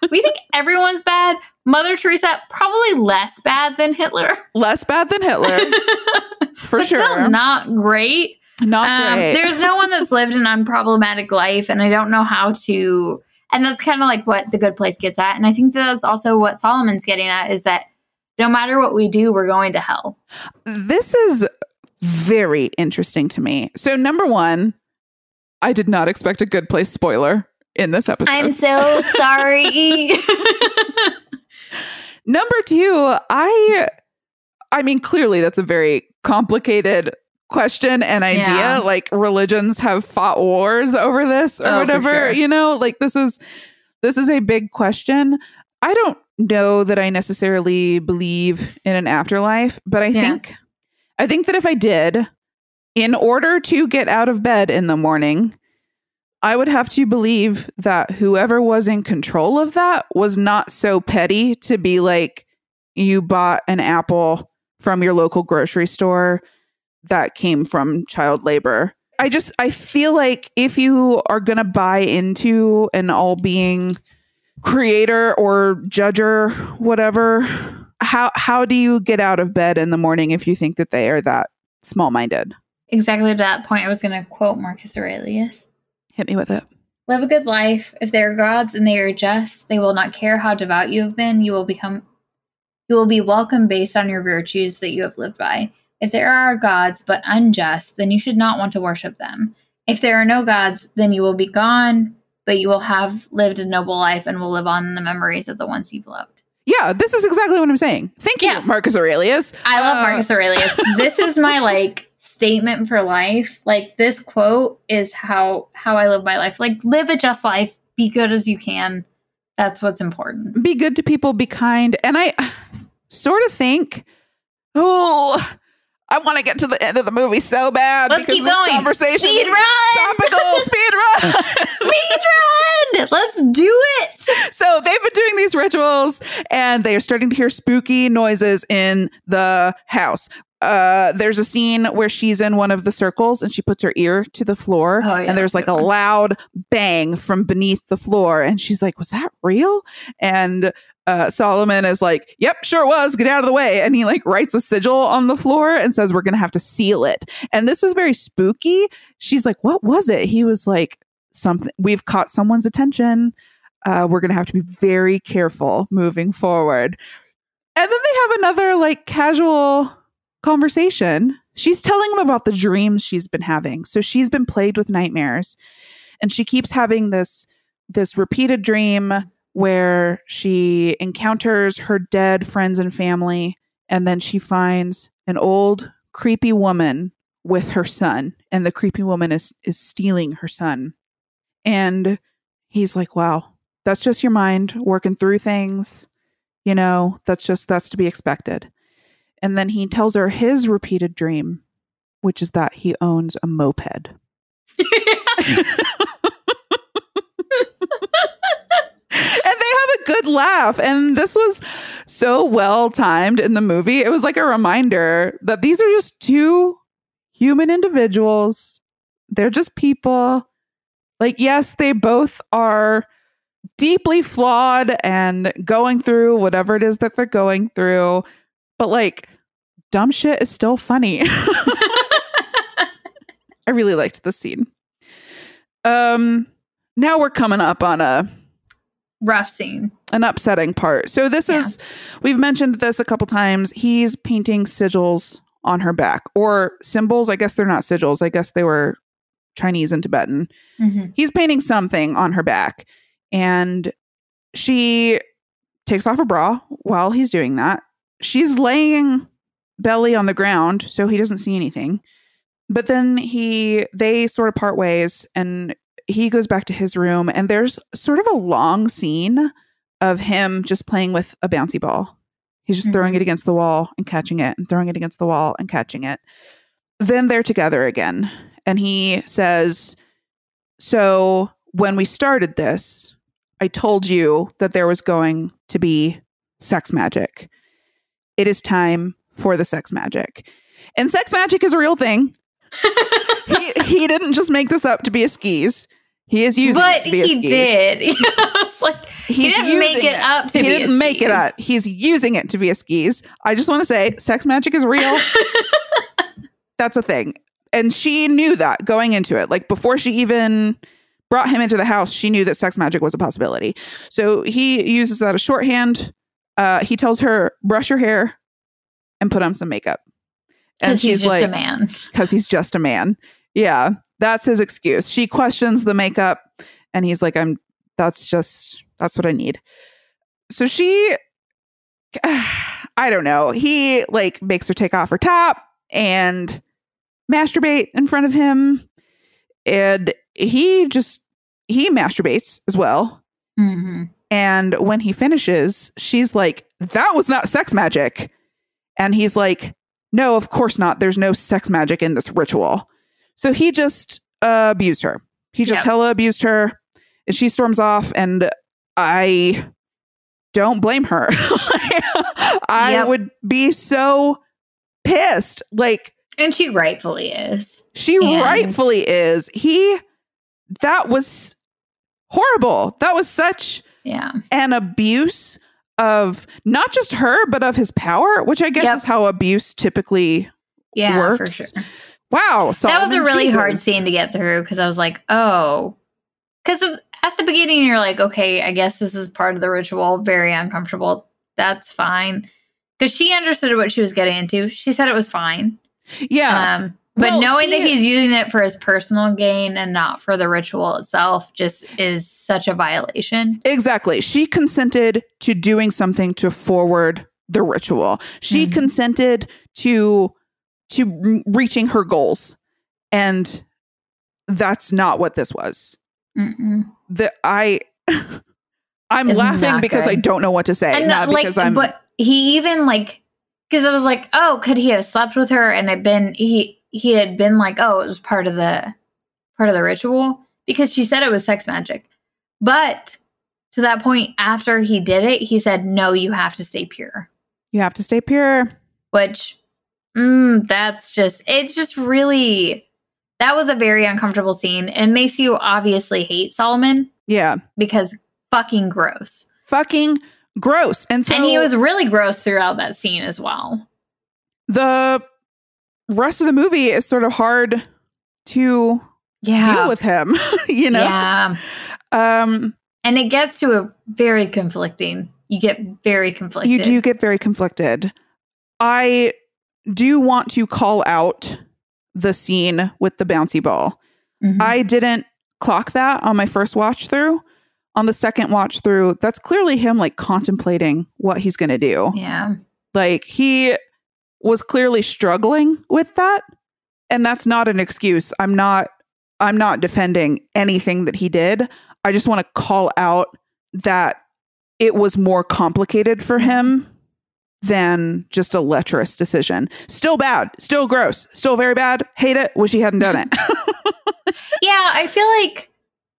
We think everyone's bad. Mother Teresa, probably less bad than Hitler. Less bad than Hitler. For sure. Still not great. Not great. There's no one that's lived an unproblematic life, and I don't know how to. And that's kind of like what The Good Place gets at. And I think that's also what Solomon's getting at, is that no matter what we do, we're going to hell. This is very interesting to me. So, number one, I did not expect a Good Place spoiler in this episode. I'm so sorry. Number two, I mean, clearly that's a very complicated question and idea. Yeah. Like, religions have fought wars over this or whatever, sure. You know, like this is a big question. I don't know that I necessarily believe in an afterlife, but I think that if I did, in order to get out of bed in the morning, I would have to believe that whoever was in control of that was not so petty to be like, you bought an apple from your local grocery store that came from child labor. I feel like if you are going to buy into an all-being creator or judger, whatever, how do you get out of bed in the morning if you think that they are that small-minded? Exactly to that point, I was going to quote Marcus Aurelius. Hit me with it. Live a good life. If they are gods and they are just, they will not care how devout you have been. You will be welcome based on your virtues that you have lived by. If there are gods but unjust, then you should not want to worship them. If there are no gods, then you will be gone, but you will have lived a noble life and will live on in the memories of the ones you've loved. Yeah, this is exactly what I'm saying. Thank you, Marcus Aurelius. I love Marcus Aurelius. This is my statement for life. This quote is how I live my life. Live a just life. Be good as you can. That's what's important. Be good to people. Be kind. And I sort of think, I want to get to the end of the movie so bad. Let's keep going. Conversation speed run. Topical. Speed run. Speed run. Let's do it. So they've been doing these rituals and they are starting to hear spooky noises in the house. There's a scene where she's in one of the circles and she puts her ear to the floor and there's a loud bang from beneath the floor. And she's like, was that real? And Solomon is like, yep, sure was. Get out of the way. And he writes a sigil on the floor and says, we're going to have to seal it. And this was very spooky. She's like, what was it? He was like, something. We've caught someone's attention. We're going to have to be very careful moving forward. And then they have another casual conversation. She's telling him about the dreams she's been having. So she's been plagued with nightmares and she keeps having this repeated dream where she encounters her dead friends and family, and then she finds an old creepy woman with her son, and the creepy woman is stealing her son. And he's like, wow, that's just your mind working through things. That's to be expected. And then he tells her his repeated dream, which is that he owns a moped. And they have a good laugh. And this was so well timed in the movie. It was like a reminder that these are just two human individuals. They're just people. Yes, they both are deeply flawed and going through whatever it is that they're going through. But dumb shit is still funny. I really liked the scene. Now we're coming up on a rough scene, an upsetting part. So this is, we've mentioned this a couple times. He's painting sigils on her back, or symbols. I guess they're not sigils. I guess they were Chinese and Tibetan. Mm-hmm. He's painting something on her back, and she takes off her bra while he's doing that. She's laying belly on the ground, so he doesn't see anything. But then they sort of part ways, and he goes back to his room, and there's sort of a long scene of him just playing with a bouncy ball. He's just throwing it against the wall and catching it, and throwing it against the wall and catching it. Then they're together again. And he says, so when we started this, I told you that there was going to be sex magic. It is time for the sex magic. And sex magic is a real thing. He didn't just make this up to be a skis. He is using it to be a skis. But he did. He didn't make it up to be a skis. He didn't make it up. He's using it to be a skis. I just want to say, sex magic is real. That's a thing. And she knew that going into it. Before she even brought him into the house, she knew that sex magic was a possibility. So he uses that as shorthand. He tells her, brush your hair and put on some makeup. And she's just a man. Because he's just a man. Yeah, that's his excuse. She questions the makeup, and he's like, that's what I need. So she, I don't know. He makes her take off her top and masturbate in front of him. And he masturbates as well. Mm-hmm. And when he finishes, she's like, that was not sex magic. And he's like, no, of course not. There's no sex magic in this ritual. So he just abused her. He just hella abused her. And she storms off. And I don't blame her. I would be so pissed. Like, and she rightfully is. Rightfully is. That was horrible. That was such an abuse of not just her, but of his power, which I guess is how abuse typically works. For sure. Wow. That was a really hard scene to get through because I was like, oh, because at the beginning you're like, okay, I guess this is part of the ritual. Very uncomfortable. That's fine. Because she understood what she was getting into. She said it was fine. Yeah. But knowing that he's using it for his personal gain and not for the ritual itself just is such a violation. Exactly. She consented to doing something to forward the ritual. She consented to reaching her goals. And that's not what this was. I'm laughing because I don't know what to say. And but he even because I was like, oh, could he have slept with her and he had been like, oh, it was part of the ritual because she said it was sex magic. But to that point, after he did it, he said, no, you have to stay pure. You have to stay pure. Which, it's just really, that was a very uncomfortable scene. It makes you obviously hate Solomon. Yeah. Because fucking gross. Fucking gross. And he was really gross throughout that scene as well. The rest of the movie is sort of hard to deal with him, you know? Yeah. And it gets to a very conflicting. You get very conflicted. You do get very conflicted. I do want to call out the scene with the bouncy ball. I didn't clock that on my first watch through. On the second watch through, that's clearly him contemplating what he's going to do. Yeah. He was clearly struggling with that. And that's not an excuse. I'm not defending anything that he did. I just want to call out that it was more complicated for him than just a lecherous decision. Still bad, still gross, still very bad. Hate it. Wish he hadn't done it. Yeah, I feel like,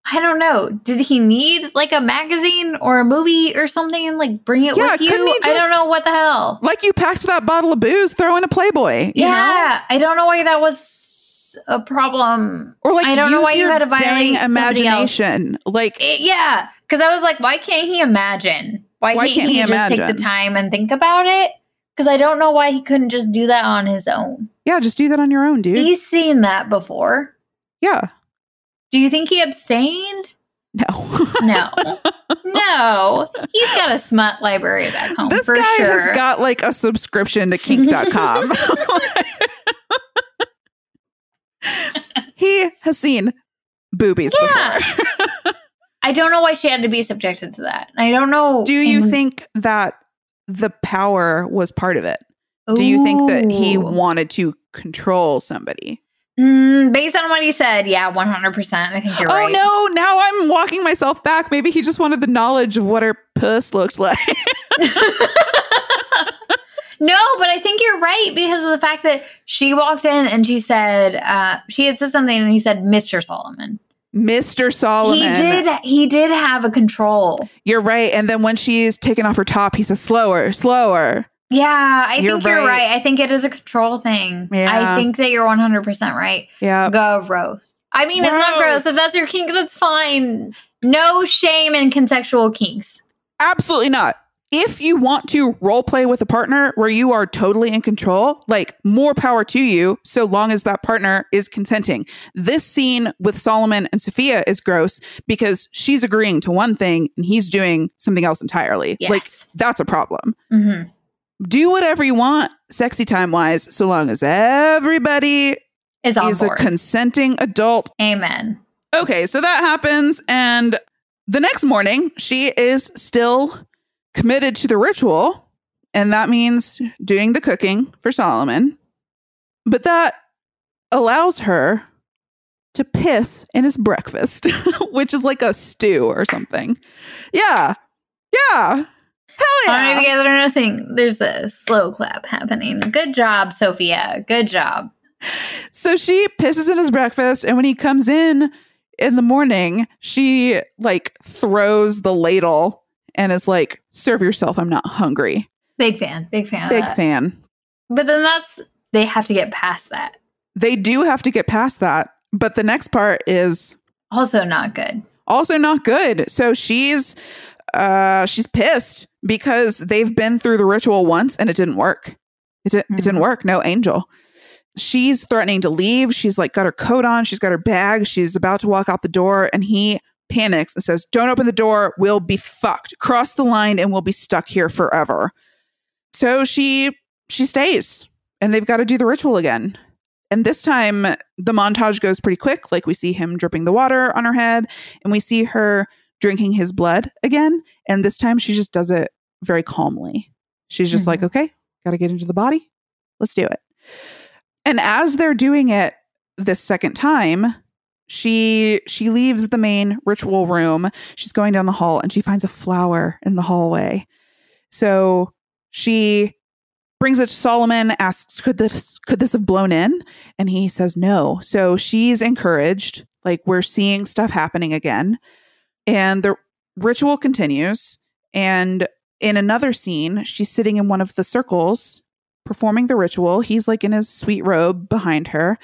I don't know. Did he need a magazine or a movie or something and bring it with you? I don't know what the hell. You packed that bottle of booze, throw in a Playboy. You know? I don't know why that was a problem. Or I don't know why you had to violate imagination. Yeah, because I was like, why can't he imagine? Why can't he just take the time and think about it? Because I don't know why he couldn't just do that on his own. Yeah, just do that on your own, dude. He's seen that before. Yeah. Do you think he abstained? No. No. He's got a smut library back home. This for guy sure. has got a subscription to kink.com. He has seen boobies before. I don't know why she had to be subjected to that. I don't know. Do you think that the power was part of it? Ooh. Do you think that he wanted to control somebody? Based on what he said, yeah, 100%. I think you're right. Oh no, now I'm walking myself back. Maybe he just wanted the knowledge of what her puss looked like. No, but I think you're right because of the fact that she walked in and she said, she had said something and he said, Mr. Solomon. Mr. Solomon. He did have a control. You're right. And then when she's taken off her top, he says, slower. Yeah, I think you're right. I think it is a control thing. Yeah. I think that you're 100% right. Yeah. Gross. I mean, it's not gross. If that's your kink, that's fine. No shame in consensual kinks. Absolutely not. If you want to role play with a partner where you are totally in control, more power to you, so long as that partner is consenting. This scene with Solomon and Sophia is gross because she's agreeing to one thing and he's doing something else entirely. Yes. That's a problem. Mm-hmm. Do whatever you want, sexy time wise, so long as everybody is a consenting adult. Amen. Okay, so that happens. And the next morning, she is still committed to the ritual. And that means doing the cooking for Solomon. But that allows her to piss in his breakfast, which is like a stew or something. Yeah. Yeah. Hell yeah. I don't know if you guys are noticing. There's a slow clap happening. Good job, Sophia. Good job. So she pisses in his breakfast, and when he comes in the morning, she like throws the ladle and is like, serve yourself, I'm not hungry. Big fan. Big fan. Big fan. But then they have to get past that. They do have to get past that. But the next part is also not good. Also not good. So she's pissed because they've been through the ritual once and it didn't work. It didn't work. No angel. She's threatening to leave. She's like got her coat on. She's got her bag. She's about to walk out the door, and he panics and says, don't open the door. We'll be fucked. Cross the line and we'll be stuck here forever. So she stays, and they've got to do the ritual again. And this time the montage goes pretty quick. Like we see him dripping the water on her head, and we see her drinking his blood again. And this time she just does it very calmly. She's just like, okay, got to get into the body. Let's do it. And as they're doing it this second time, she leaves the main ritual room. She's going down the hall, and she finds a flower in the hallway. So she brings it to Solomon, asks, could this have blown in? And he says no. So she's encouraged. Like, we're seeing stuff happening again. And the ritual continues. And in another scene, she's sitting in one of the circles performing the ritual. He's like in his sweet robe behind her,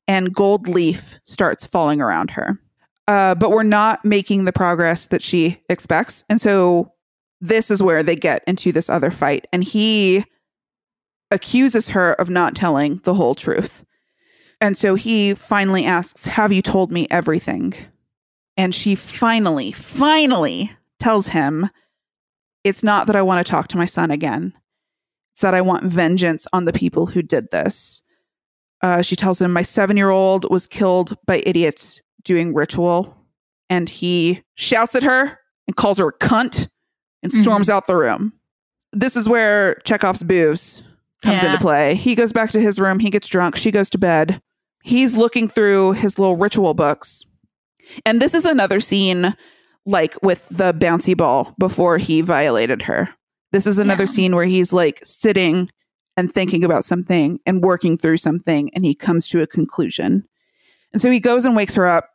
and gold leaf starts falling around her. But we're not making the progress that she expects. And so this is where they get into this other fight. And he accuses her of not telling the whole truth. And so he finally asks, have you told me everything? And she finally tells him, it's not that I want to talk to my son again. It's that I want vengeance on the people who did this. She tells him, my 7-year-old was killed by idiots doing ritual. And he shouts at her and calls her a cunt and storms out the room. This is where Chekhov's booze comes into play. He goes back to his room. He gets drunk. She goes to bed. He's looking through his little ritual books. And this is another scene like with the bouncy ball before he violated her. This is another scene where he's like sitting and thinking about something and working through something, and he comes to a conclusion. And so he goes and wakes her up,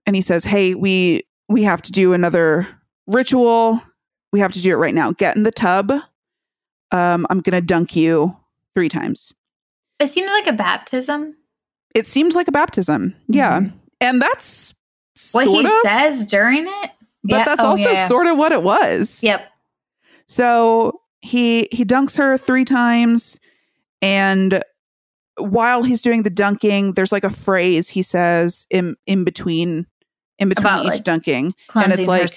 and he says, hey, we have to do another ritual. We have to do it right now. Get in the tub. I'm going to dunk you 3 times. It seemed like a baptism. It seemed like a baptism. Yeah. And that's what he says during it. But that's also sort of what it was. Yep. So he dunks her 3 times, and while he's doing the dunking, there's like a phrase he says in between about, each like, dunking, and it's like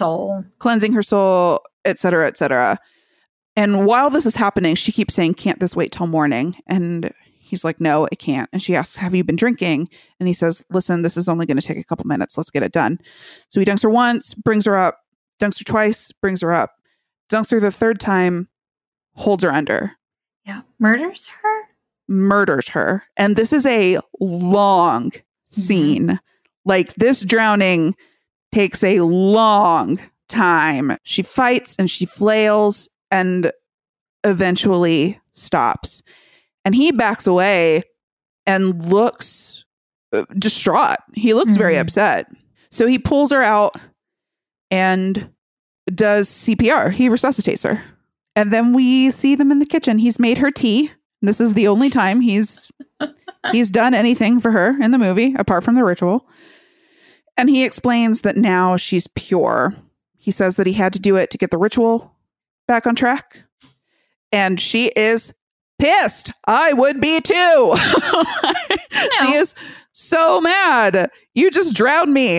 cleansing her soul, etc., etc. And while this is happening, she keeps saying, can't this wait till morning? And he's like, no, it can't. And she asks, have you been drinking? And he says, listen, this is only going to take a couple minutes. Let's get it done. So he dunks her once, brings her up, dunks her twice, brings her up, dunks her the 3rd time, holds her under. Yeah. Murders her. And this is a long scene. Like, this drowning takes a long time. She fights and she flails and eventually stops. And he backs away and looks distraught. He looks very upset. So he pulls her out and does CPR. He resuscitates her. And then we see them in the kitchen. He's made her tea. This is the only time he's done anything for her in the movie, apart from the ritual. And he explains that now she's pure. He says that he had to do it to get the ritual back on track. And she is pissed. I would be too. She is so mad. You just drowned me.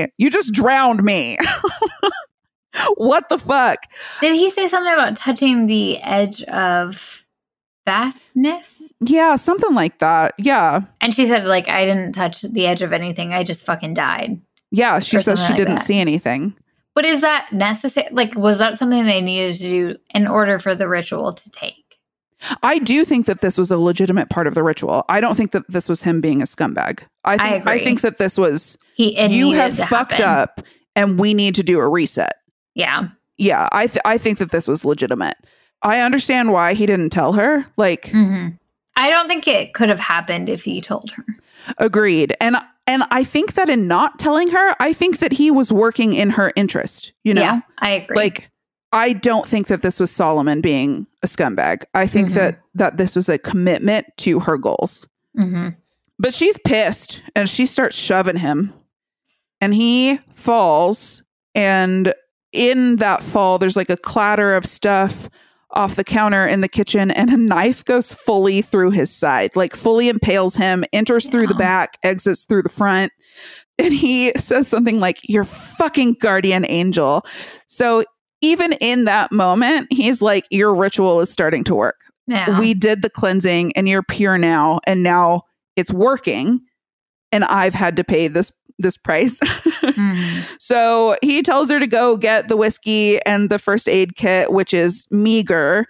What the fuck? Did he say something about touching the edge of vastness? Yeah, something like that. Yeah. And she said, like, I didn't touch the edge of anything. I just fucking died. Yeah, she says she didn't see anything. But is that necessary? Like, was that something they needed to do in order for the ritual to take? I do think that this was a legitimate part of the ritual. I don't think that this was him being a scumbag. I think that this was, you have fucked up and we need to do a reset. Yeah. yeah, I think that this was legitimate. I understand why he didn't tell her. Like, I don't think it could have happened if he told her. Agreed. And I think that in not telling her, I think that he was working in her interest, you know? Yeah, I agree. Like, I don't think that this was Solomon being a scumbag. I think that this was a commitment to her goals. But she's pissed and she starts shoving him and he falls. And in that fall, there's like a clatter of stuff off the counter in the kitchen and a knife goes fully through his side, like fully impales him, enters through the back, exits through the front. And he says something like, "You're fucking guardian angel." So even in that moment, he's like, your ritual is starting to work. Yeah. We did the cleansing and you're pure now. And now it's working. And I've had to pay this price. So he tells her to go get the whiskey and the first aid kit, which is meager.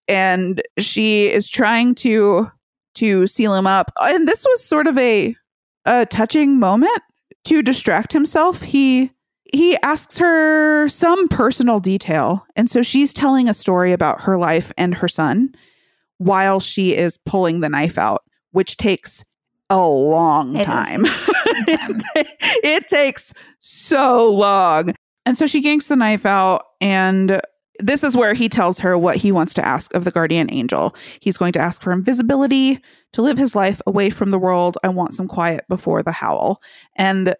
And she is trying to seal him up. And this was sort of a touching moment to distract himself. He asks her some personal detail. And so she's telling a story about her life and her son while she is pulling the knife out, which takes a long time. It takes so long. And so she yanks the knife out, and this is where he tells her what he wants to ask of the guardian angel. He's going to ask for invisibility, to live his life away from the world. I want some quiet before the howl. And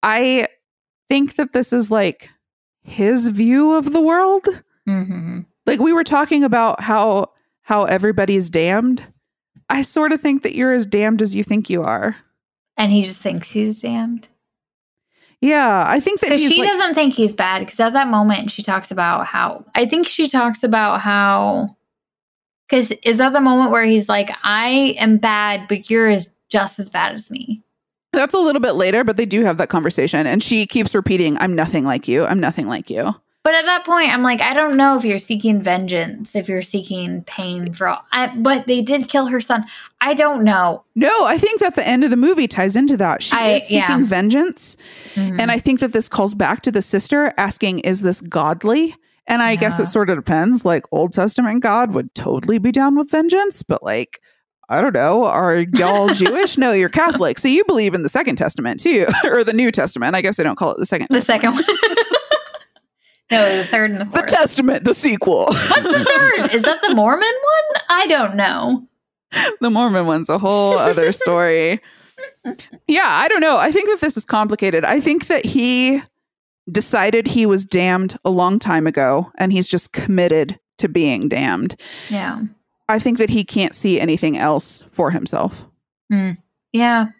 I think that this is like his view of the world. Like we were talking about how everybody's damned. I sort of think that you're as damned as you think you are. And he just thinks he's damned. Yeah, I think that she doesn't think he's bad, because at that moment she talks about how, because is that the moment where he's like, I am bad, but you're just as bad as me. That's a little bit later, but they do have that conversation. And she keeps repeating, I'm nothing like you. I'm nothing like you. But at that point, I'm like, I don't know if you're seeking vengeance, if you're seeking pain for all. But they did kill her son. I don't know. No, I think that the end of the movie ties into that. She is seeking vengeance. And I think that this calls back to the sister asking, is this godly? And I guess it sort of depends. Like Old Testament God would totally be down with vengeance. But like, I don't know. Are y'all Jewish? No, you're Catholic. So you believe in the Second Testament too. Or the New Testament. I guess they don't call it the Second Testament. The second one. No, the third and the fourth. The Testament, the sequel. What's the third? Is that the Mormon one? I don't know. The Mormon one's a whole other story. Yeah, I don't know. I think that this is complicated. I think that he decided he was damned a long time ago, and he's just committed to being damned. Yeah. I think that he can't see anything else for himself. Yeah.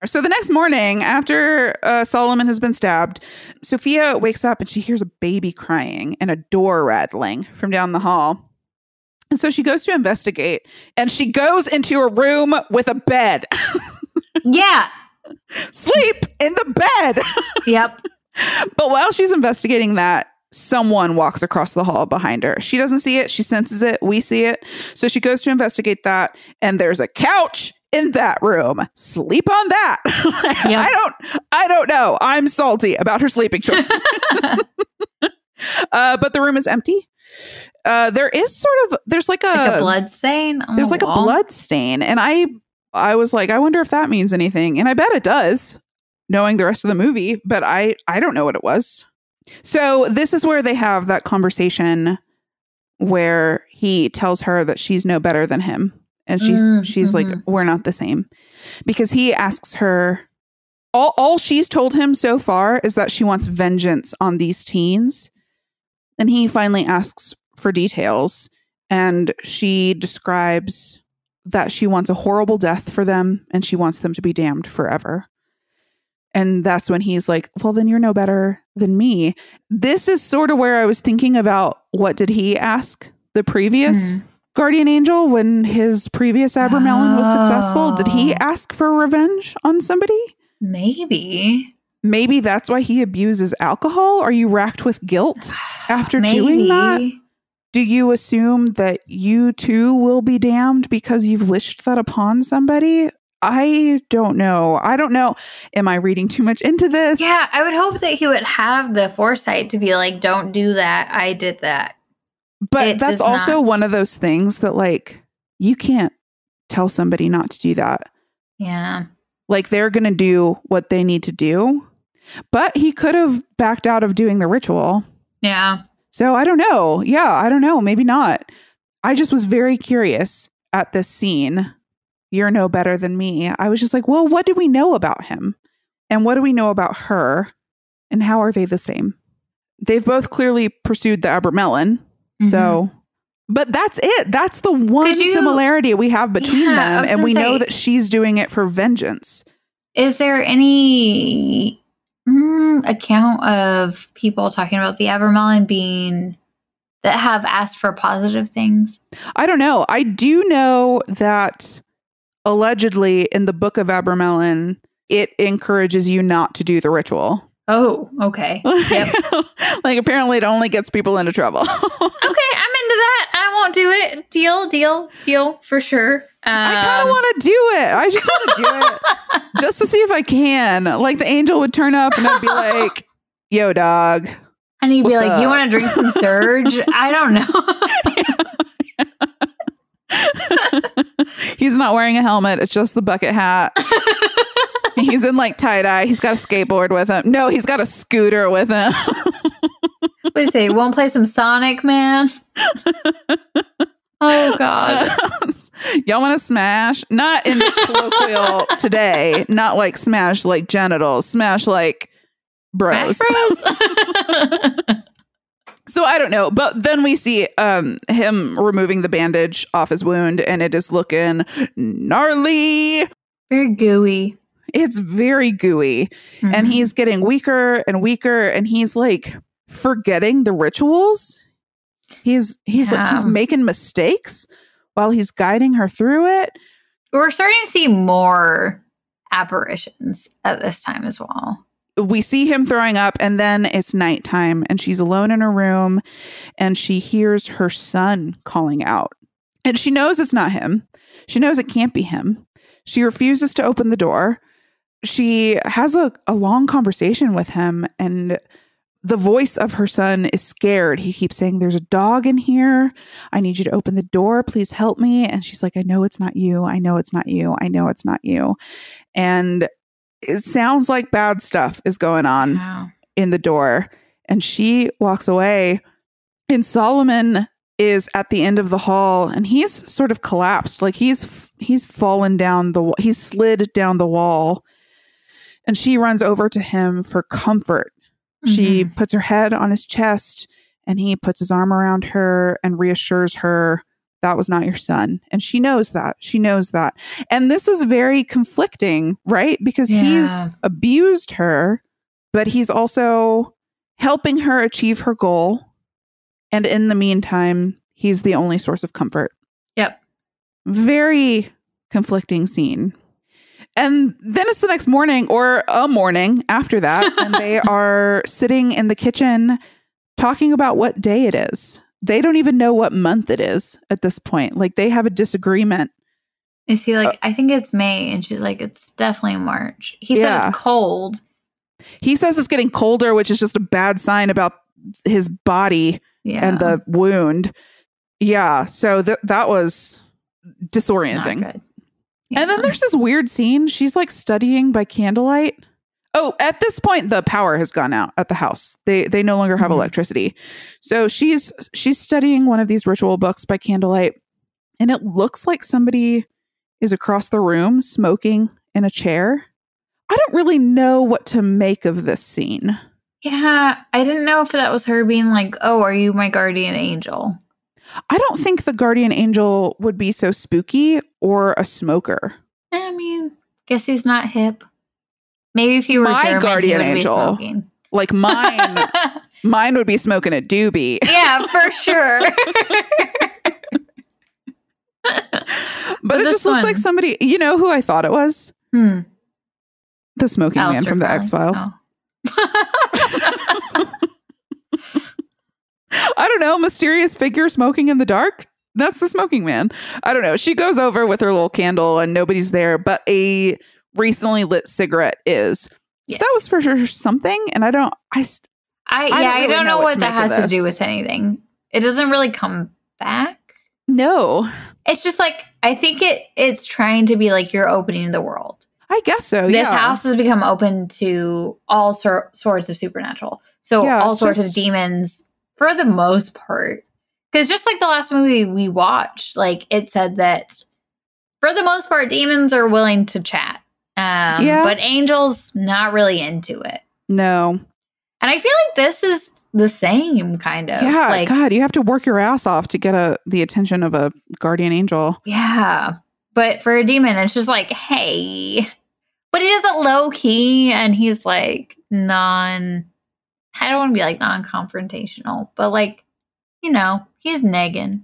So the next morning, after Solomon has been stabbed, Sophia wakes up and she hears a baby crying and a door rattling from down the hall. And so she goes to investigate, and she goes into a room with a bed. Yeah. Sleep in the bed. Yep. But while she's investigating that, someone walks across the hall behind her. She doesn't see it. She senses it. We see it. So she goes to investigate that, and there's a couch in that room. Sleep on that. Yep. I don't know. I'm salty about her sleeping choice. But the room is empty. There's like a blood stain. There's like a blood stain. And I was like, I wonder if that means anything. And I bet it does, knowing the rest of the movie, but I don't know what it was. So this is where they have that conversation where he tells her that she's no better than him. And she's like, we're not the same. Because he asks her, all she's told him so far is that she wants vengeance on these teens. And he finally asks for details. And she describes that she wants a horrible death for them, and she wants them to be damned forever. And that's when he's like, well, then you're no better than me. This is sort of where I was thinking about, what did he ask the previous guardian angel when his previous Abramelin was successful? Did he ask for revenge on somebody? Maybe that's why he abuses alcohol. Are you racked with guilt after doing that? Do you assume that you too will be damned because you've wished that upon somebody? I don't know. Am I reading too much into this? Yeah, I would hope that he would have the foresight to be like, don't do that. I did that. But that's also one of those things that, like, you can't tell somebody not to do that. Yeah. Like, they're going to do what they need to do. But he could have backed out of doing the ritual. Yeah. So I don't know. Yeah, I don't know. Maybe not. I just was very curious at this scene. You're no better than me. I was just like, well, what do we know about him? And what do we know about her? And how are they the same? They've both clearly pursued the Abramelin. Mm-hmm. So, but that's it. That's the one similarity we have between them. And we know that she's doing it for vengeance. Is there any account of people talking about the Abramelin that have asked for positive things? I don't know. I do know that allegedly in the Book of Abramelin, it encourages you not to do the ritual. Oh, okay. Yep. Like, apparently it only gets people into trouble. Okay, I'm into that. I won't do it. Deal for sure. I kind of want to do it. I just want to do it just to see if I can. Like, the angel would turn up and I'd be like, yo, dog. And he'd be like, you want to drink some Surge? I don't know. He's not wearing a helmet. It's just the bucket hat. He's in like tie-dye. He's got a skateboard with him. No, he's got a scooter with him. What do you say? Won't play some Sonic, man? Oh, God. Y'all want to smash? Not in colloquial today. Not like smash like genitals. Smash like bros. So I don't know. But then we see him removing the bandage off his wound, and it is looking gnarly. Very gooey. It's very gooey. Mm-hmm. And he's getting weaker and weaker, and he's like forgetting the rituals. He's making mistakes while he's guiding her through it. We're starting to see more apparitions at this time as well. We see him throwing up, and then it's nighttime, and she's alone in her room, and she hears her son calling out. And she knows it's not him. She knows it can't be him. She refuses to open the door. She has a long conversation with him, and the voice of her son is scared. He keeps saying, there's a dog in here. I need you to open the door. Please help me. And she's like, I know it's not you. I know it's not you. I know it's not you. And it sounds like bad stuff is going on in the door. And she walks away. And Solomon is at the end of the hall, and he's sort of collapsed. Like he's fallen down he's slid down the wall. And she runs over to him for comfort. Mm-hmm. She puts her head on his chest, and he puts his arm around her and reassures her that was not your son. And she knows that. She knows that. And this was very conflicting, right? Because he's abused her, but he's also helping her achieve her goal. And in the meantime, he's the only source of comfort. Yep. Very conflicting scene. And then it's the next morning, or a morning after that, and they are sitting in the kitchen talking about what day it is. They don't even know what month it is at this point. Like, they have a disagreement. Is he like, I think it's May, and she's like, it's definitely March. He said it's cold. He says it's getting colder, which is just a bad sign about his body and the wound. Yeah, so that was disorienting. Not good. Yeah. And then there's this weird scene. She's like studying by candlelight. Oh, at this point, the power has gone out at the house. They no longer have electricity. So she's studying one of these ritual books by candlelight. And it looks like somebody is across the room smoking in a chair. I don't really know what to make of this scene. Yeah, I didn't know if that was her being like, oh, are you my guardian angel? I don't think the guardian angel would be so spooky or a smoker. I mean, guess he's not hip. Maybe if he were my German, guardian angel, like mine, mine would be smoking a doobie. Yeah, for sure. But it just looks like somebody. You know who I thought it was? The smoking man from the X-Files. Oh. I don't know, mysterious figure smoking in the dark. That's the smoking man. I don't know. She goes over with her little candle and nobody's there, but a recently lit cigarette is. Yes. So that was for sure something. And I don't know what that has to do with anything. It doesn't really come back. No. It's just like, I think it's trying to be like you're opening the world. I guess so. This house has become open to all sorts of supernatural. So all sorts of demons for the most part. Because just like the last movie we watched, like it said that for the most part, demons are willing to chat. But angels not really into it. No. And I feel like this is the same kind of. Yeah, like, God, you have to work your ass off to get the attention of a guardian angel. Yeah. But for a demon, it's just like, hey. But he does it low key and he's like I don't want to be like non-confrontational, but like, you know, he's negging.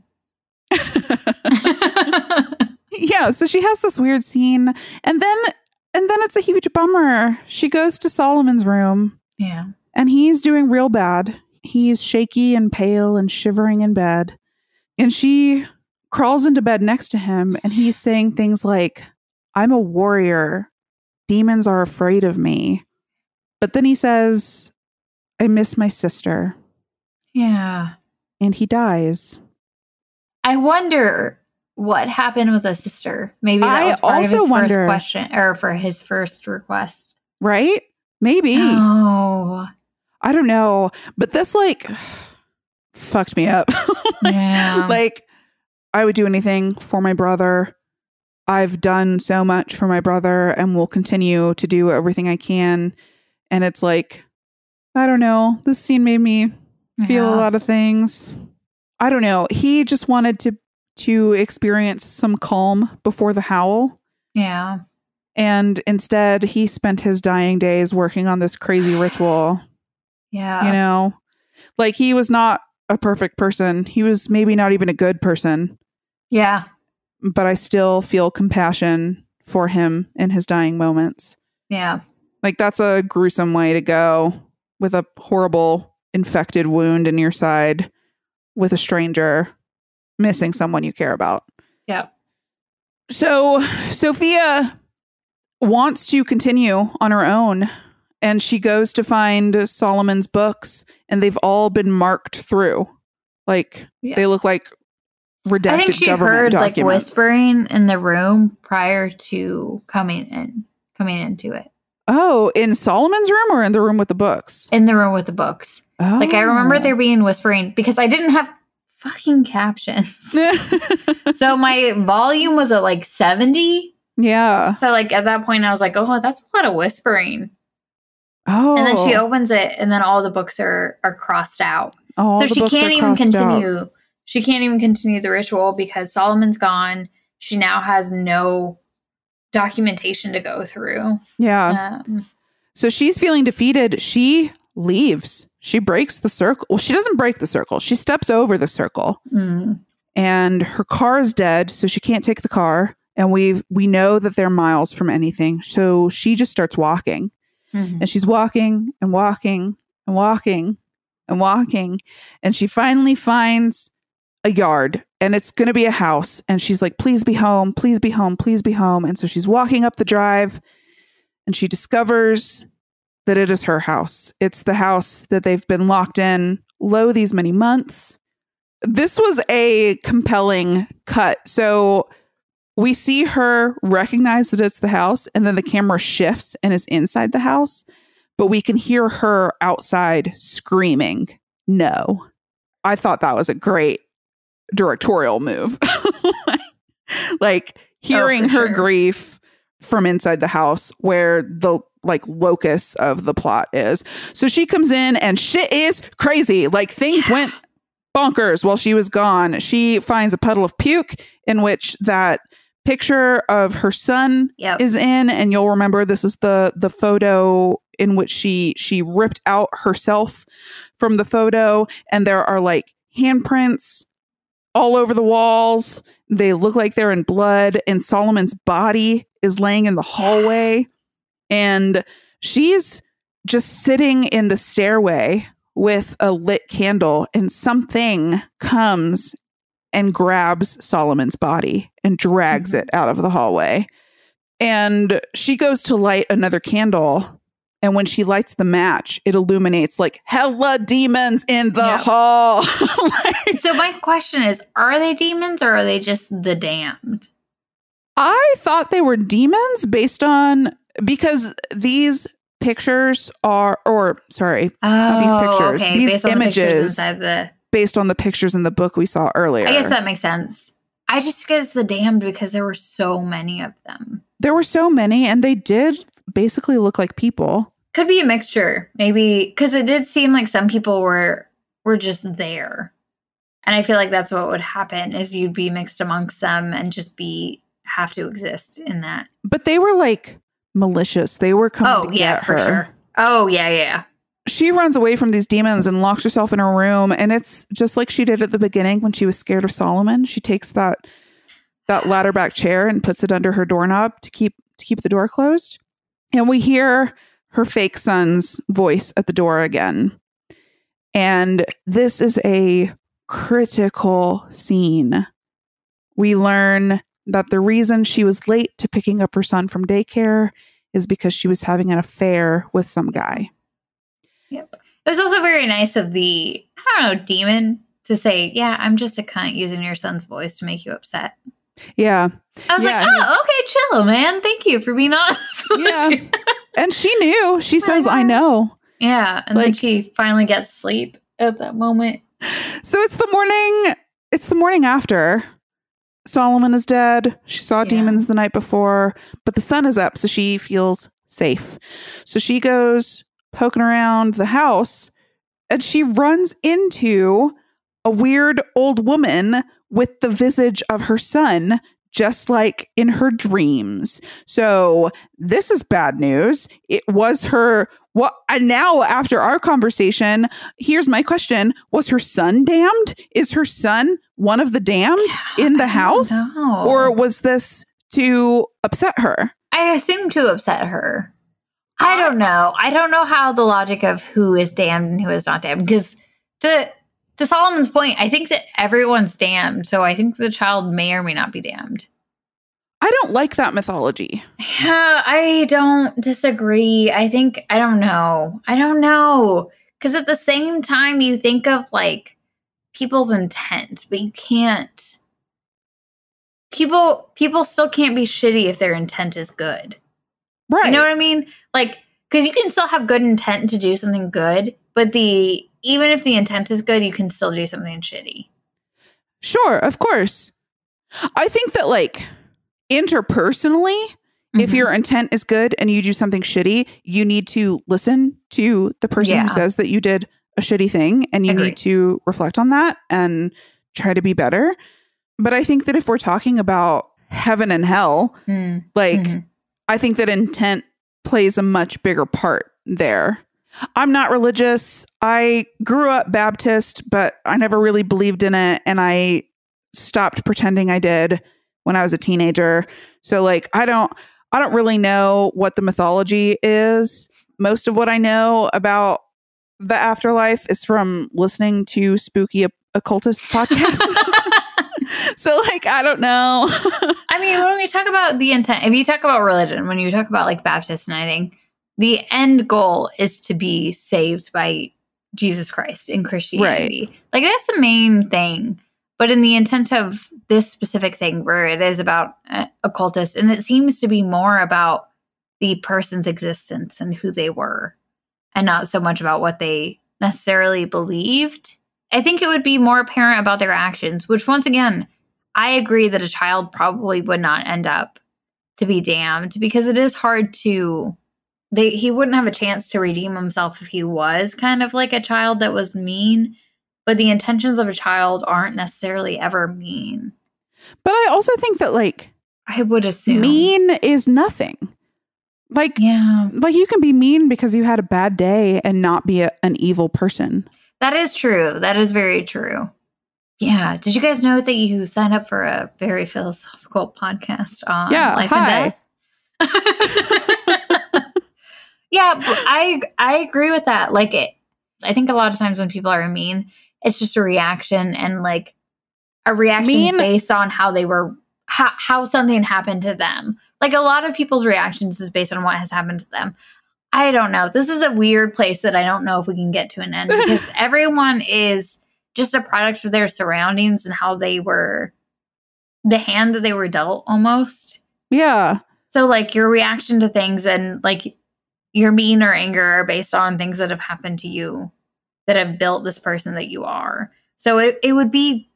Yeah, so she has this weird scene and then it's a huge bummer. She goes to Solomon's room. Yeah. And he's doing real bad. He's shaky and pale and shivering in bed. And she crawls into bed next to him and he's saying things like, I'm a warrior. Demons are afraid of me. But then he says, I miss my sister. Yeah. And he dies. I wonder what happened with his sister. Maybe that was part of his first question or for his first request. Right? Maybe. Oh. I don't know. But this like fucked me up. Yeah. Like I would do anything for my brother. I've done so much for my brother and will continue to do everything I can. And it's like, I don't know. This scene made me feel a lot of things. I don't know. He just wanted to experience some calm before the howl. Yeah. And instead, he spent his dying days working on this crazy ritual. Yeah. You know, like he was not a perfect person. He was maybe not even a good person. Yeah. But I still feel compassion for him in his dying moments. Yeah. Like that's a gruesome way to go with a horrible infected wound in your side with a stranger missing someone you care about. Yeah. So Sophia wants to continue on her own and she goes to find Solomon's books and they've all been marked through. Like they look like redacted government documents. I think she heard like whispering in the room prior to coming into it. Oh, in Solomon's room or in the room with the books? In the room with the books. Oh. Like I remember there being whispering because I didn't have fucking captions. So my volume was at like 70. Yeah. So like at that point I was like, oh, that's a lot of whispering. Oh. And then she opens it and then all the books are crossed out. Oh, so she can't even continue. She can't even continue the ritual because Solomon's gone. She now has no documentation to go through. Yeah. So she's feeling defeated. She leaves. She breaks the circle. Well, she doesn't break the circle. She steps over the circle. Mm. And her car is dead, so she can't take the car. And we know that they're miles from anything. So she just starts walking. Mm-hmm. And she's walking and walking and walking and walking. And she finally finds a yard and it's going to be a house. And she's like, please be home, please be home, please be home. And so she's walking up the drive and she discovers that it is her house. It's the house that they've been locked in low these many months. This was a compelling cut. So we see her recognize that it's the house and then the camera shifts and is inside the house. But we can hear her outside screaming, no. I thought that was a great directorial move. Like hearing her grief from inside the house where the like locus of the plot is. So she comes in and shit is crazy. Like things went bonkers while she was gone. She finds a puddle of puke in which that picture of her son is in. And you'll remember this is the photo in which she ripped out herself from the photo. And there are like handprints all over the walls. They look like they're in blood. And Solomon's body is laying in the hallway. And she's just sitting in the stairway with a lit candle. And something comes and grabs Solomon's body and drags it out of the hallway. And she goes to light another candle. And when she lights the match, it illuminates like hella demons in the hall. So my question is, are they demons or are they just the damned? I thought they were demons because these pictures not these pictures, these images based on the pictures in the book we saw earlier. I guess that makes sense. I just think it's the damned because there were so many of them. There were so many, and they did basically look like people. Could be a mixture, maybe, because it did seem like some people were just there. And I feel like that's what would happen, is you'd be mixed amongst them and just have to exist in that. But they were like malicious. They were coming to get her. Sure. Oh, yeah. She runs away from these demons and locks herself in her room. And it's just like she did at the beginning when she was scared of Solomon. She takes that ladder back chair and puts it under her doorknob to keep the door closed. And we hear her fake son's voice at the door again. And this is a critical scene. We learn that the reason she was late to picking up her son from daycare is because she was having an affair with some guy. Yep. It was also very nice of the, demon to say, yeah, I'm just a cunt using your son's voice to make you upset. Yeah. I was like, okay, chill, man. Thank you for being honest. Yeah. And she knew. She says, I know. Yeah. And then she finally gets sleep at that moment. So it's the morning after. Solomon is dead. She saw demons the night before, but the sun is up, so she feels safe. So she goes poking around the house, and she runs into a weird old woman with the visage of her son, just like in her dreams. So this is bad news. It was her. And now after our conversation, here's my question. Was her son damned? Is her son one of the damned in the house? Or was this to upset her? I assume to upset her. I don't know. I don't know how the logic of who is damned and who is not damned. Because to Solomon's point, I think that everyone's damned. So I think the child may or may not be damned. I don't like that mythology. Yeah, I don't disagree. I don't know. Because at the same time, you think of like people's intent, but you can't. People still can't be shitty if their intent is good. Right. You know what I mean? Like, because you can still have good intent to do something good, but even if the intent is good, you can still do something shitty. Sure, of course. I think that like interpersonally, if your intent is good and you do something shitty, you need to listen to the person who says that you did a shitty thing, and you need to reflect on that and try to be better. But I think that if we're talking about heaven and hell, I think that intent plays a much bigger part there. I'm not religious. I grew up Baptist, but I never really believed in it. And I stopped pretending I did when I was a teenager. So like, I don't really know what the mythology is. Most of what I know about the afterlife is from listening to spooky occultist podcasts. So like, I don't know. I mean, when we talk about the intent, if you talk about religion, when you talk about like Baptist and I think the end goal is to be saved by Jesus Christ in Christianity. Right. Like that's the main thing. But in the intent of this specific thing where it is about occultists, and it seems to be more about the person's existence and who they were and not so much about what they necessarily believed. I think it would be more apparent about their actions, which once again, I agree that a child probably would not end up to be damned because it is hard to, he wouldn't have a chance to redeem himself if he was kind of like a child that was mean, but the intentions of a child aren't necessarily ever mean. But I also think that like, I would assume mean is nothing. Like, like you can be mean because you had a bad day and not be an evil person. That is true. That is very true. Yeah. Did you guys know that you signed up for a very philosophical podcast on life and death? Yeah, I agree with that. Like I think a lot of times when people are mean, it's just a reaction, and like a reaction based on how they were, how something happened to them. Like a lot of people's reactions is based on what has happened to them. I don't know. This is a weird place that I don't know if we can get to an end because everyone is just a product of their surroundings and how they were, the hand that they were dealt almost. Yeah. So like your reaction to things and like your mean or anger are based on things that have happened to you that have built this person that you are. So it would be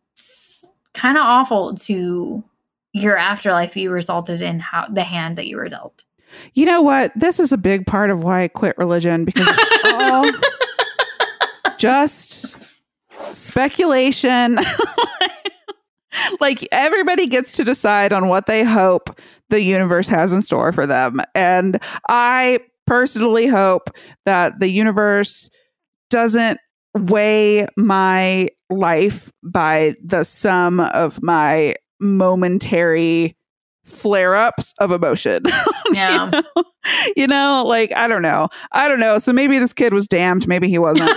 kind of awful to your afterlife be resulted in how the hand that you were dealt. You know what? This is a big part of why I quit religion because it's all just speculation. Like everybody gets to decide on what they hope the universe has in store for them. And I personally hope that the universe doesn't weigh my life by the sum of my momentary flare-ups of emotion. Yeah. You know, like I don't know. So maybe this kid was damned, maybe he wasn't.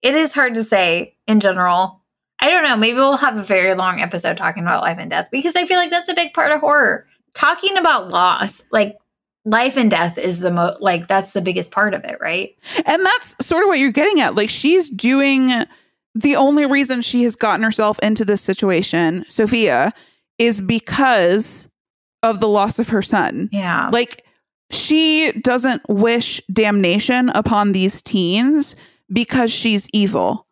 It is hard to say in general. I don't know, maybe we'll have a very long episode talking about life and death because I feel like that's a big part of horror. Talking about loss, like life and death is that's the biggest part of it, right? And that's sort of what you're getting at. Like she's doing the only reason she has gotten herself into this situation, Sophia, is because of the loss of her son. Yeah. Like she doesn't wish damnation upon these teens because she's evil.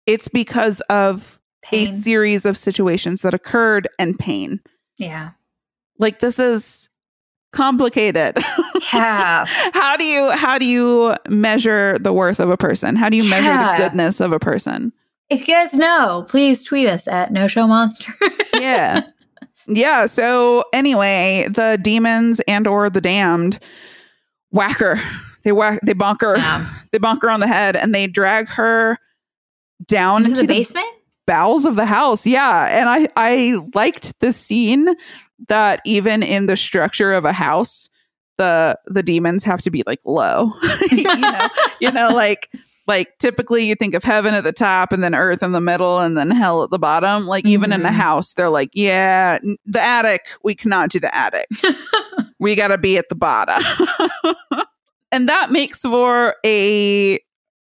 It's because of pain. A series of situations that occurred and pain. Yeah. Like this is complicated. Yeah. How do you measure the worth of a person? How do you measure the goodness of a person? If you guys know, please tweet us at NoShowMonster. Yeah. Yeah. So anyway, the demons and or the damned whack her. They bonk her. Yeah. They bonk her on the head and they drag her down into the basement? Bowels of the house. Yeah. And I liked the scene that even in the structure of a house, the demons have to be like low. Like typically you think of heaven at the top and then earth in the middle and then hell at the bottom. Like even in the house, they're like, yeah, the attic, we cannot do the attic. We got to be at the bottom. And that makes for a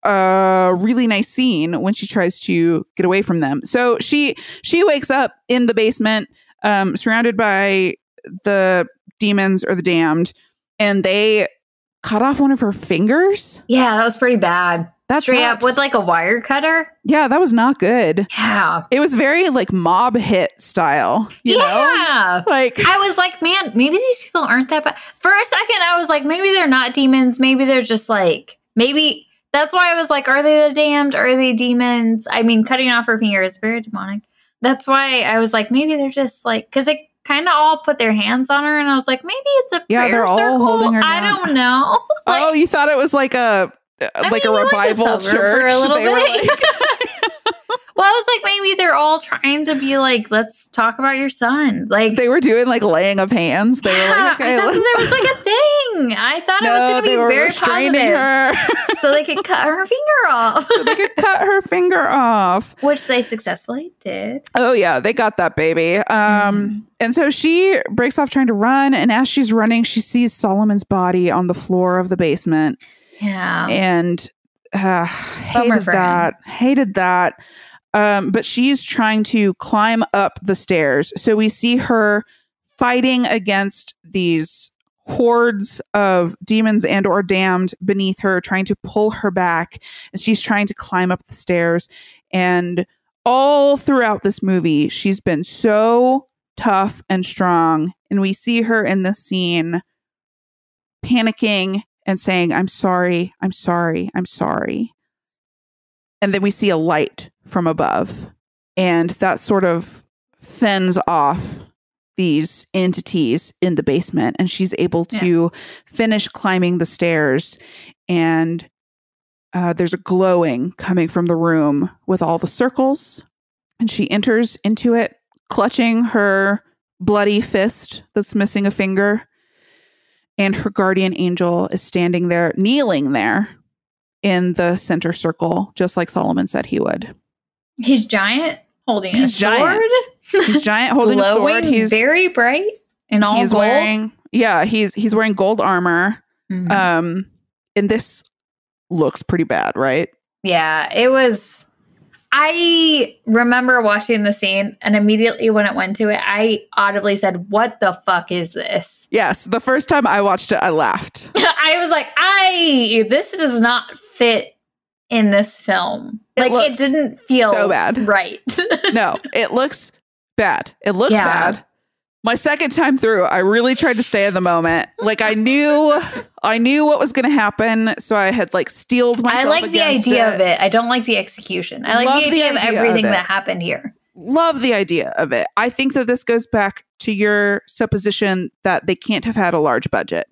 really nice scene when she tries to get away from them. So she wakes up in the basement, surrounded by the demons or the damned, and they cut off one of her fingers. Yeah, that was pretty bad. That's straight up with like a wire cutter. Yeah, that was not good. Yeah. It was very like mob hit style. You know? Like I was like, man, maybe these people aren't that bad. For a second, I was like, maybe they're not demons. Maybe they're just like, maybe that's why I was like, are they the damned? Are they demons? I mean, cutting off her finger is very demonic. That's why I was like, maybe they're just like, because they kind of all put their hands on her. And I was like, maybe it's a prayer they're all circle. holding her down. I don't know. Like, you thought it was like a revival church. For a little bit. Well, I was like, maybe they're all trying to be like, let's talk about your son. Like they were doing like laying of hands. They were like, okay, I thought there was like a thing. I thought it was going to be very positive. Her. So they could cut her finger off. Which they successfully did. Oh yeah, they got that baby. And so she breaks off trying to run, and as she's running, she sees Solomon's body on the floor of the basement. Yeah. And hated that. But she's trying to climb up the stairs. So we see her fighting against these hordes of demons and or damned beneath her, trying to pull her back. And she's trying to climb up the stairs. And all throughout this movie, she's been so tough and strong. And we see her in this scene panicking and saying, I'm sorry, I'm sorry, I'm sorry. And then we see a light from above. And that sort of fends off these entities in the basement. And she's able to finish climbing the stairs. And there's a glowing coming from the room with all the circles. And she enters into it, clutching her bloody fist that's missing a finger. And her guardian angel is standing there, kneeling there in the center circle, just like Solomon said he would. He's giant, holding a sword. He's giant, holding a sword. He's very bright and all gold. He's wearing gold armor. Mm-hmm. And this looks pretty bad, right? Yeah, it was. I remember watching the scene, and immediately when it went to it, I audibly said, "What the fuck is this?" Yes, the first time I watched it, I laughed. I was like, this does not fit in this film. It didn't feel so bad. Right. No, it looks bad. It looks bad. My second time through, I really tried to stay in the moment. Like I knew what was going to happen, so I had steeled myself. I like the idea of it. I don't like the execution. I like the idea of everything that happened here. Love the idea of it. I think that this goes back to your supposition that they can't have had a large budget.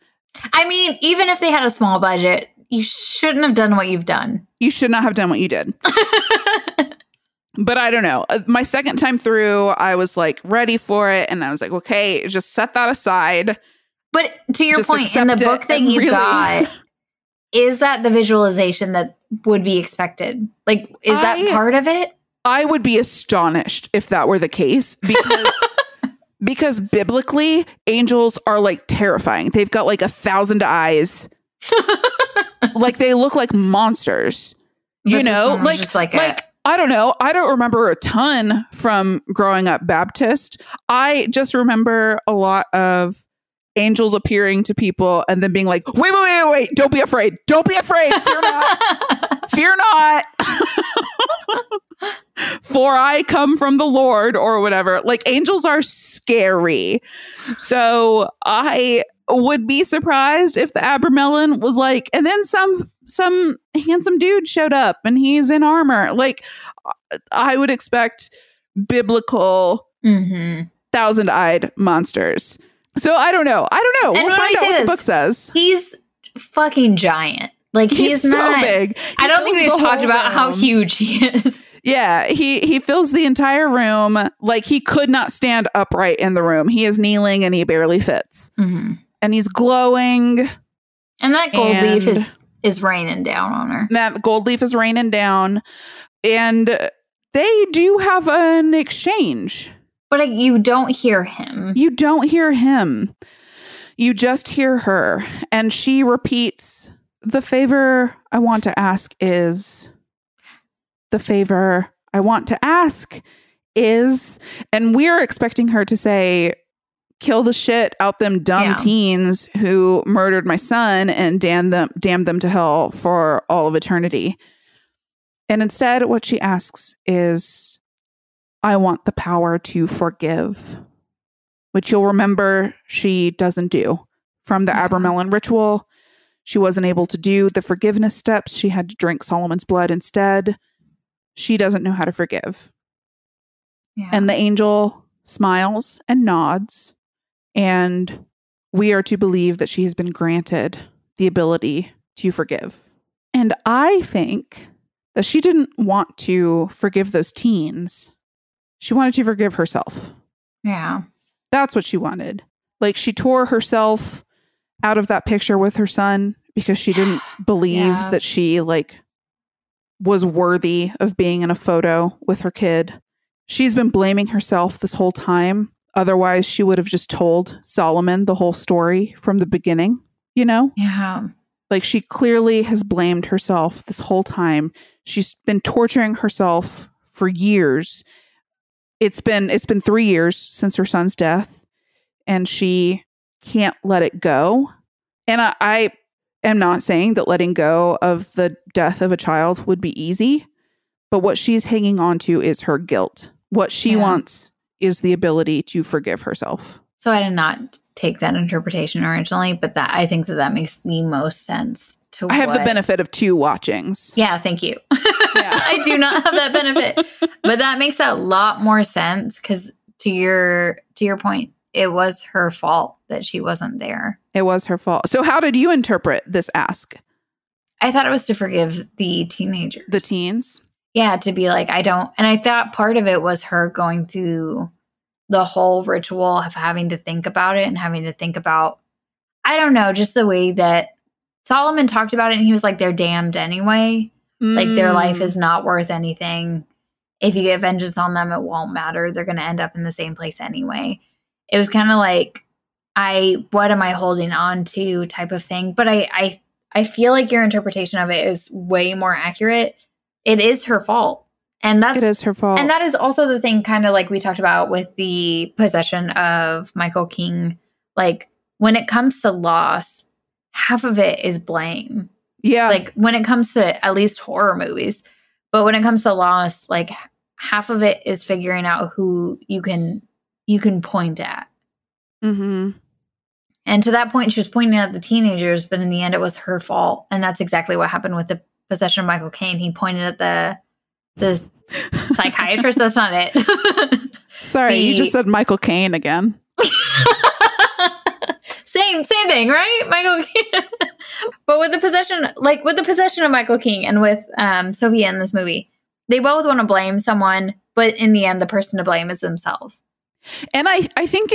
I mean, even if they had a small budget, you shouldn't have done what you've done. You should not have done what you did. But I don't know. My second time through, I was ready for it. And I was like, okay, just set that aside. But to your point, in the book that you got, is that the visualization that would be expected? Is that part of it? I would be astonished if that were the case because biblically, angels are terrifying. They've got 1,000 eyes. They look like monsters. But you know, I don't know. I don't remember a ton from growing up Baptist. I just remember a lot of angels appearing to people and then being like, wait. Don't be afraid. Don't be afraid. Fear not. Fear not. For I come from the Lord or whatever. Angels are scary. So I would be surprised if the Abramelin was and then some handsome dude showed up and he's in armor. I would expect biblical 1,000-eyed monsters. So I don't know. And we'll find out what the book says. He's fucking giant. He's not so big. I don't think we've talked about how huge he is. Yeah, he fills the entire room. He could not stand upright in the room. He is kneeling and he barely fits. Mm-hmm. And he's glowing. And that gold leaf is raining down on her. That gold leaf is raining down. And they do have an exchange. But you don't hear him. You don't hear him. You just hear her. And she repeats, the favor I want to ask is... And we're expecting her to say, kill the shit out them dumb teens who murdered my son and damn them to hell for all of eternity. And instead, what she asks is, I want the power to forgive, which you'll remember she doesn't do. From the Abramelin ritual, she wasn't able to do the forgiveness steps. She had to drink Solomon's blood instead. She doesn't know how to forgive. Yeah. And the angel smiles and nods. And we are to believe that she has been granted the ability to forgive. And I think that she didn't want to forgive those teens. She wanted to forgive herself. Yeah. That's what she wanted. She tore herself out of that picture with her son because she didn't believe that she, was worthy of being in a photo with her kid. She's been blaming herself this whole time. Otherwise, she would have just told Solomon the whole story from the beginning, you know? Yeah. She clearly has blamed herself this whole time. She's been torturing herself for years. It's been 3 years since her son's death, and she can't let it go. And I am not saying that letting go of the death of a child would be easy, but what she's hanging on to is her guilt. What she wants is the ability to forgive herself. So I did not take that interpretation originally, but I think that makes the most sense. I have the benefit of 2 watchings. Yeah, thank you. I do not have that benefit, but that makes a lot more sense because to your point, it was her fault that she wasn't there. It was her fault. So how did you interpret this ask? I thought it was to forgive the teenagers. The teens? Yeah, to be I don't. And I thought part of it was her going through the whole ritual of having to think about it and having to think about, I don't know, just the way that Solomon talked about it and he was like, they're damned anyway. Like their life is not worth anything. If you get vengeance on them, it won't matter. They're going to end up in the same place anyway. It was kind of like, what am I holding on to type of thing. But I feel like your interpretation of it is way more accurate. It is her fault. And it is her fault. And that is also the thing, kind of like we talked about with the possession of Michael King. Like when it comes to loss, half of it is blame. Yeah. Like when it comes to at least horror movies, but when it comes to loss, like half of it is figuring out who you can point at. Mm-hmm. And to that point, she was pointing at the teenagers, but in the end, it was her fault. And that's exactly what happened with the possession of Michael Caine. He pointed at the psychiatrist. That's not it. Sorry, you just said Michael Caine again. Same thing, right? Michael King. But with the possession of Michael King and with Sophia in this movie, they both want to blame someone, but in the end, the person to blame is themselves. And I think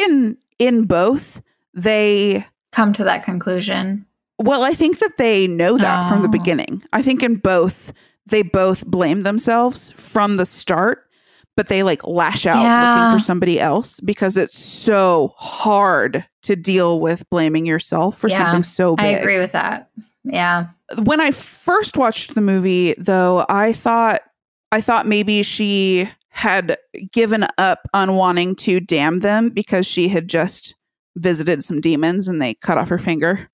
in both, they come to that conclusion. Well, I think that they know that from the beginning. I think in both, they both blame themselves from the start, but they like lash out looking for somebody else because it's so hard to deal with blaming yourself for something so big. I agree with that. Yeah. When I first watched the movie, though, I thought maybe she had given up on wanting to damn them because she had just visited some demons and they cut off her finger.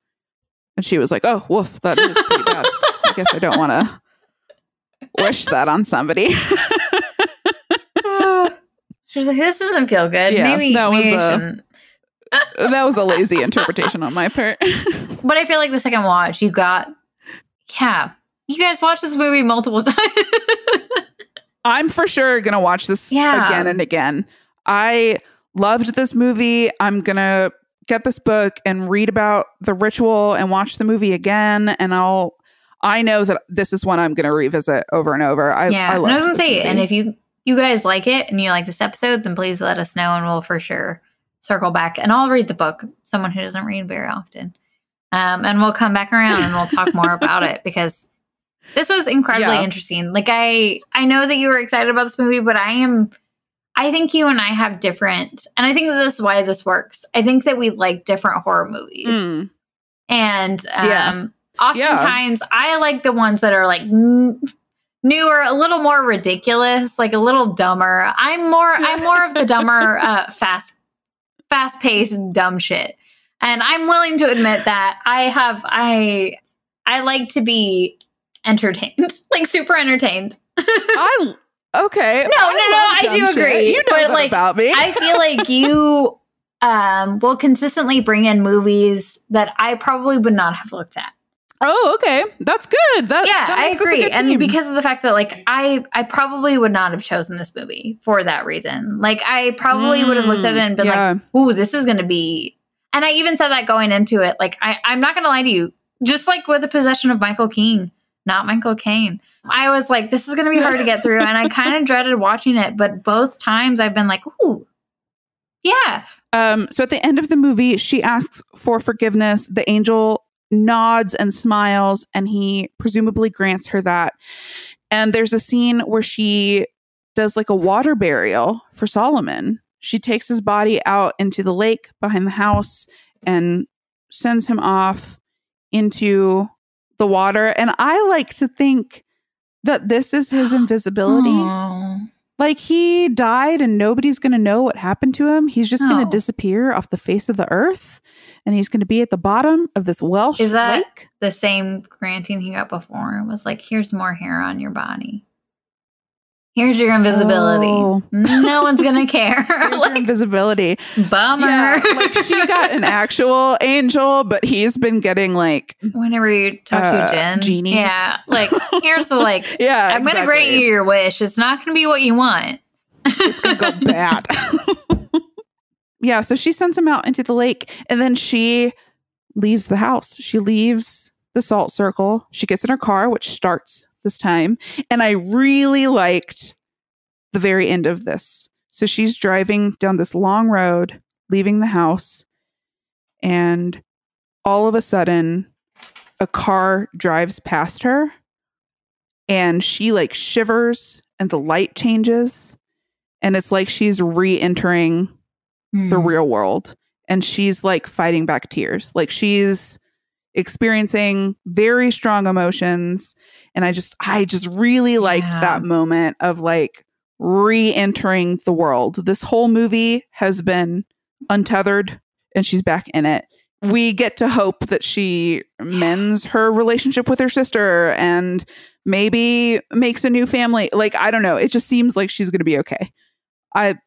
And she was like, oh, woof, that is pretty bad. I guess I don't want to wish that on somebody. She was like, this doesn't feel good. Yeah, maybe that was a lazy interpretation on my part. But I feel like the second watch, you guys watched this movie multiple times. I'm for sure going to watch this again and again. I loved this movie. I'm going to get this book and read about the ritual and watch the movie again. And I know that this is one I'm going to revisit over and over. I love I was going to say, and if you guys like it and you like this episode, then please let us know and we'll for sure circle back. And I'll read the book, someone who doesn't read very often. And we'll come back around and we'll talk more about it because this was incredibly interesting. Like I know that you were excited about this movie, but I think you and I have different, and I think that this is why this works. I think that we like different horror movies. And oftentimes I like the ones that are like newer, a little more ridiculous, like a little dumber. I'm more of the dumber, fast-paced dumb shit. And I'm willing to admit that I like to be entertained, like super entertained. Okay. No, I do agree. You know that about me. I feel like you will consistently bring in movies that I probably would not have looked at. Oh, okay. That's good. I agree. And because of the fact that like I probably would not have chosen this movie for that reason. Like I probably would have looked at it and been like, ooh, this is going to be. And I even said that going into it. Like I'm not going to lie to you. Just like with the possession of Michael King, not Michael Caine. I was like, this is going to be hard to get through. And I kind of dreaded watching it. But both times I've been like, ooh, yeah. So at the end of the movie, she asks for forgiveness. The angel nods and smiles, and he presumably grants her that. And there's a scene where she does like a water burial for Solomon. She takes his body out into the lake behind the house and sends him off into the water. And I like to think that this is his invisibility. Aww. Like he died and nobody's going to know what happened to him. He's just going to disappear off the face of the earth. And he's going to be at the bottom of this Welsh lake. Is that the same granting he got before? It was like, here's more hair on your body. Here's your invisibility. Oh. No one's going to care. Here's your invisibility. Bummer. Yeah, like she got an actual angel, but he's been getting like... Whenever you talk to Jen. Genies. Yeah. Like, here's the like... Yeah, I'm going to grant you your wish. It's not going to be what you want. It's going to go bad. Yeah, so she sends him out into the lake, and then she leaves the house. She leaves the salt circle. She gets in her car, which starts this time. And I really liked the very end of this. So she's driving down this long road, leaving the house, and all of a sudden, a car drives past her and she like shivers and the light changes and it's like she's re-entering the real world and she's like fighting back tears. Like she's experiencing very strong emotions. And I just really liked that moment of like re-entering the world. This whole movie has been untethered and she's back in it. We get to hope that she mends her relationship with her sister and maybe makes a new family. Like, I don't know. It just seems like she's going to be okay. I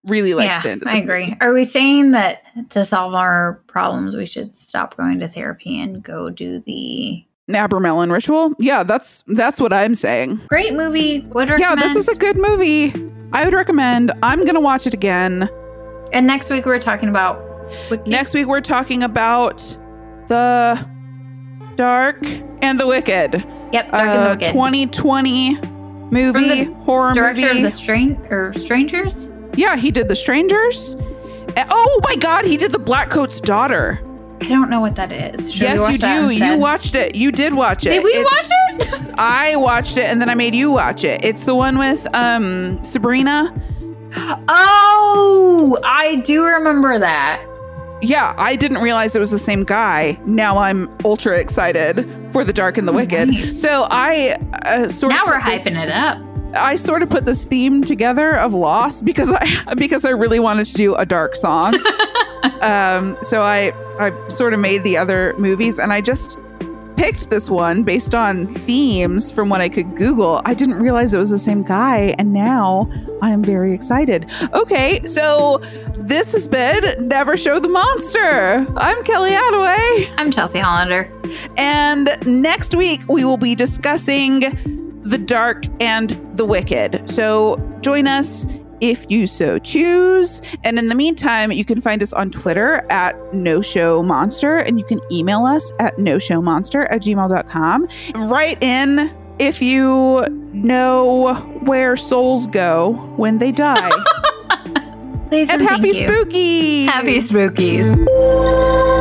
really liked it. I agree. Movie. Are we saying that to solve our problems, we should stop going to therapy and go do the Abramelin Ritual? Yeah, that's what I'm saying. Great movie. Would recommend. Yeah, this was a good movie. I would recommend. I'm going to watch it again. And next week we're talking about Wicked. Next week we're talking about The Dark and the Wicked. Yep, Dark and the Wicked. 2020 movie, horror director movie. Director of Strangers? Yeah, he did The Strangers. Oh my God, he did The Black Coat's Daughter. I don't know what that is. Yes, you do. You watched it. You did watch it. Did we watch it? I watched it and then I made you watch it. It's the one with Sabrina. Oh, I do remember that. Yeah, I didn't realize it was the same guy. Now I'm ultra excited for The Dark and the Wicked. Nice. So I now we're hyping it up. I sort of put this theme together of Lost because I really wanted to do a dark song. So I sort of made the other movies and I just picked this one based on themes from what I could Google. I didn't realize it was the same guy and now I am very excited. Okay, so this has been Never Show the Monster. I'm Kelly Attaway. I'm Chelsea Hollander. And next week we will be discussing The Dark and the Wicked. So join us if you so choose. And in the meantime, you can find us on Twitter at NoShowMonster, and you can email us at noshowmonster@gmail.com. Write in if you know where souls go when they die. Please and happy spookies! Happy spookies.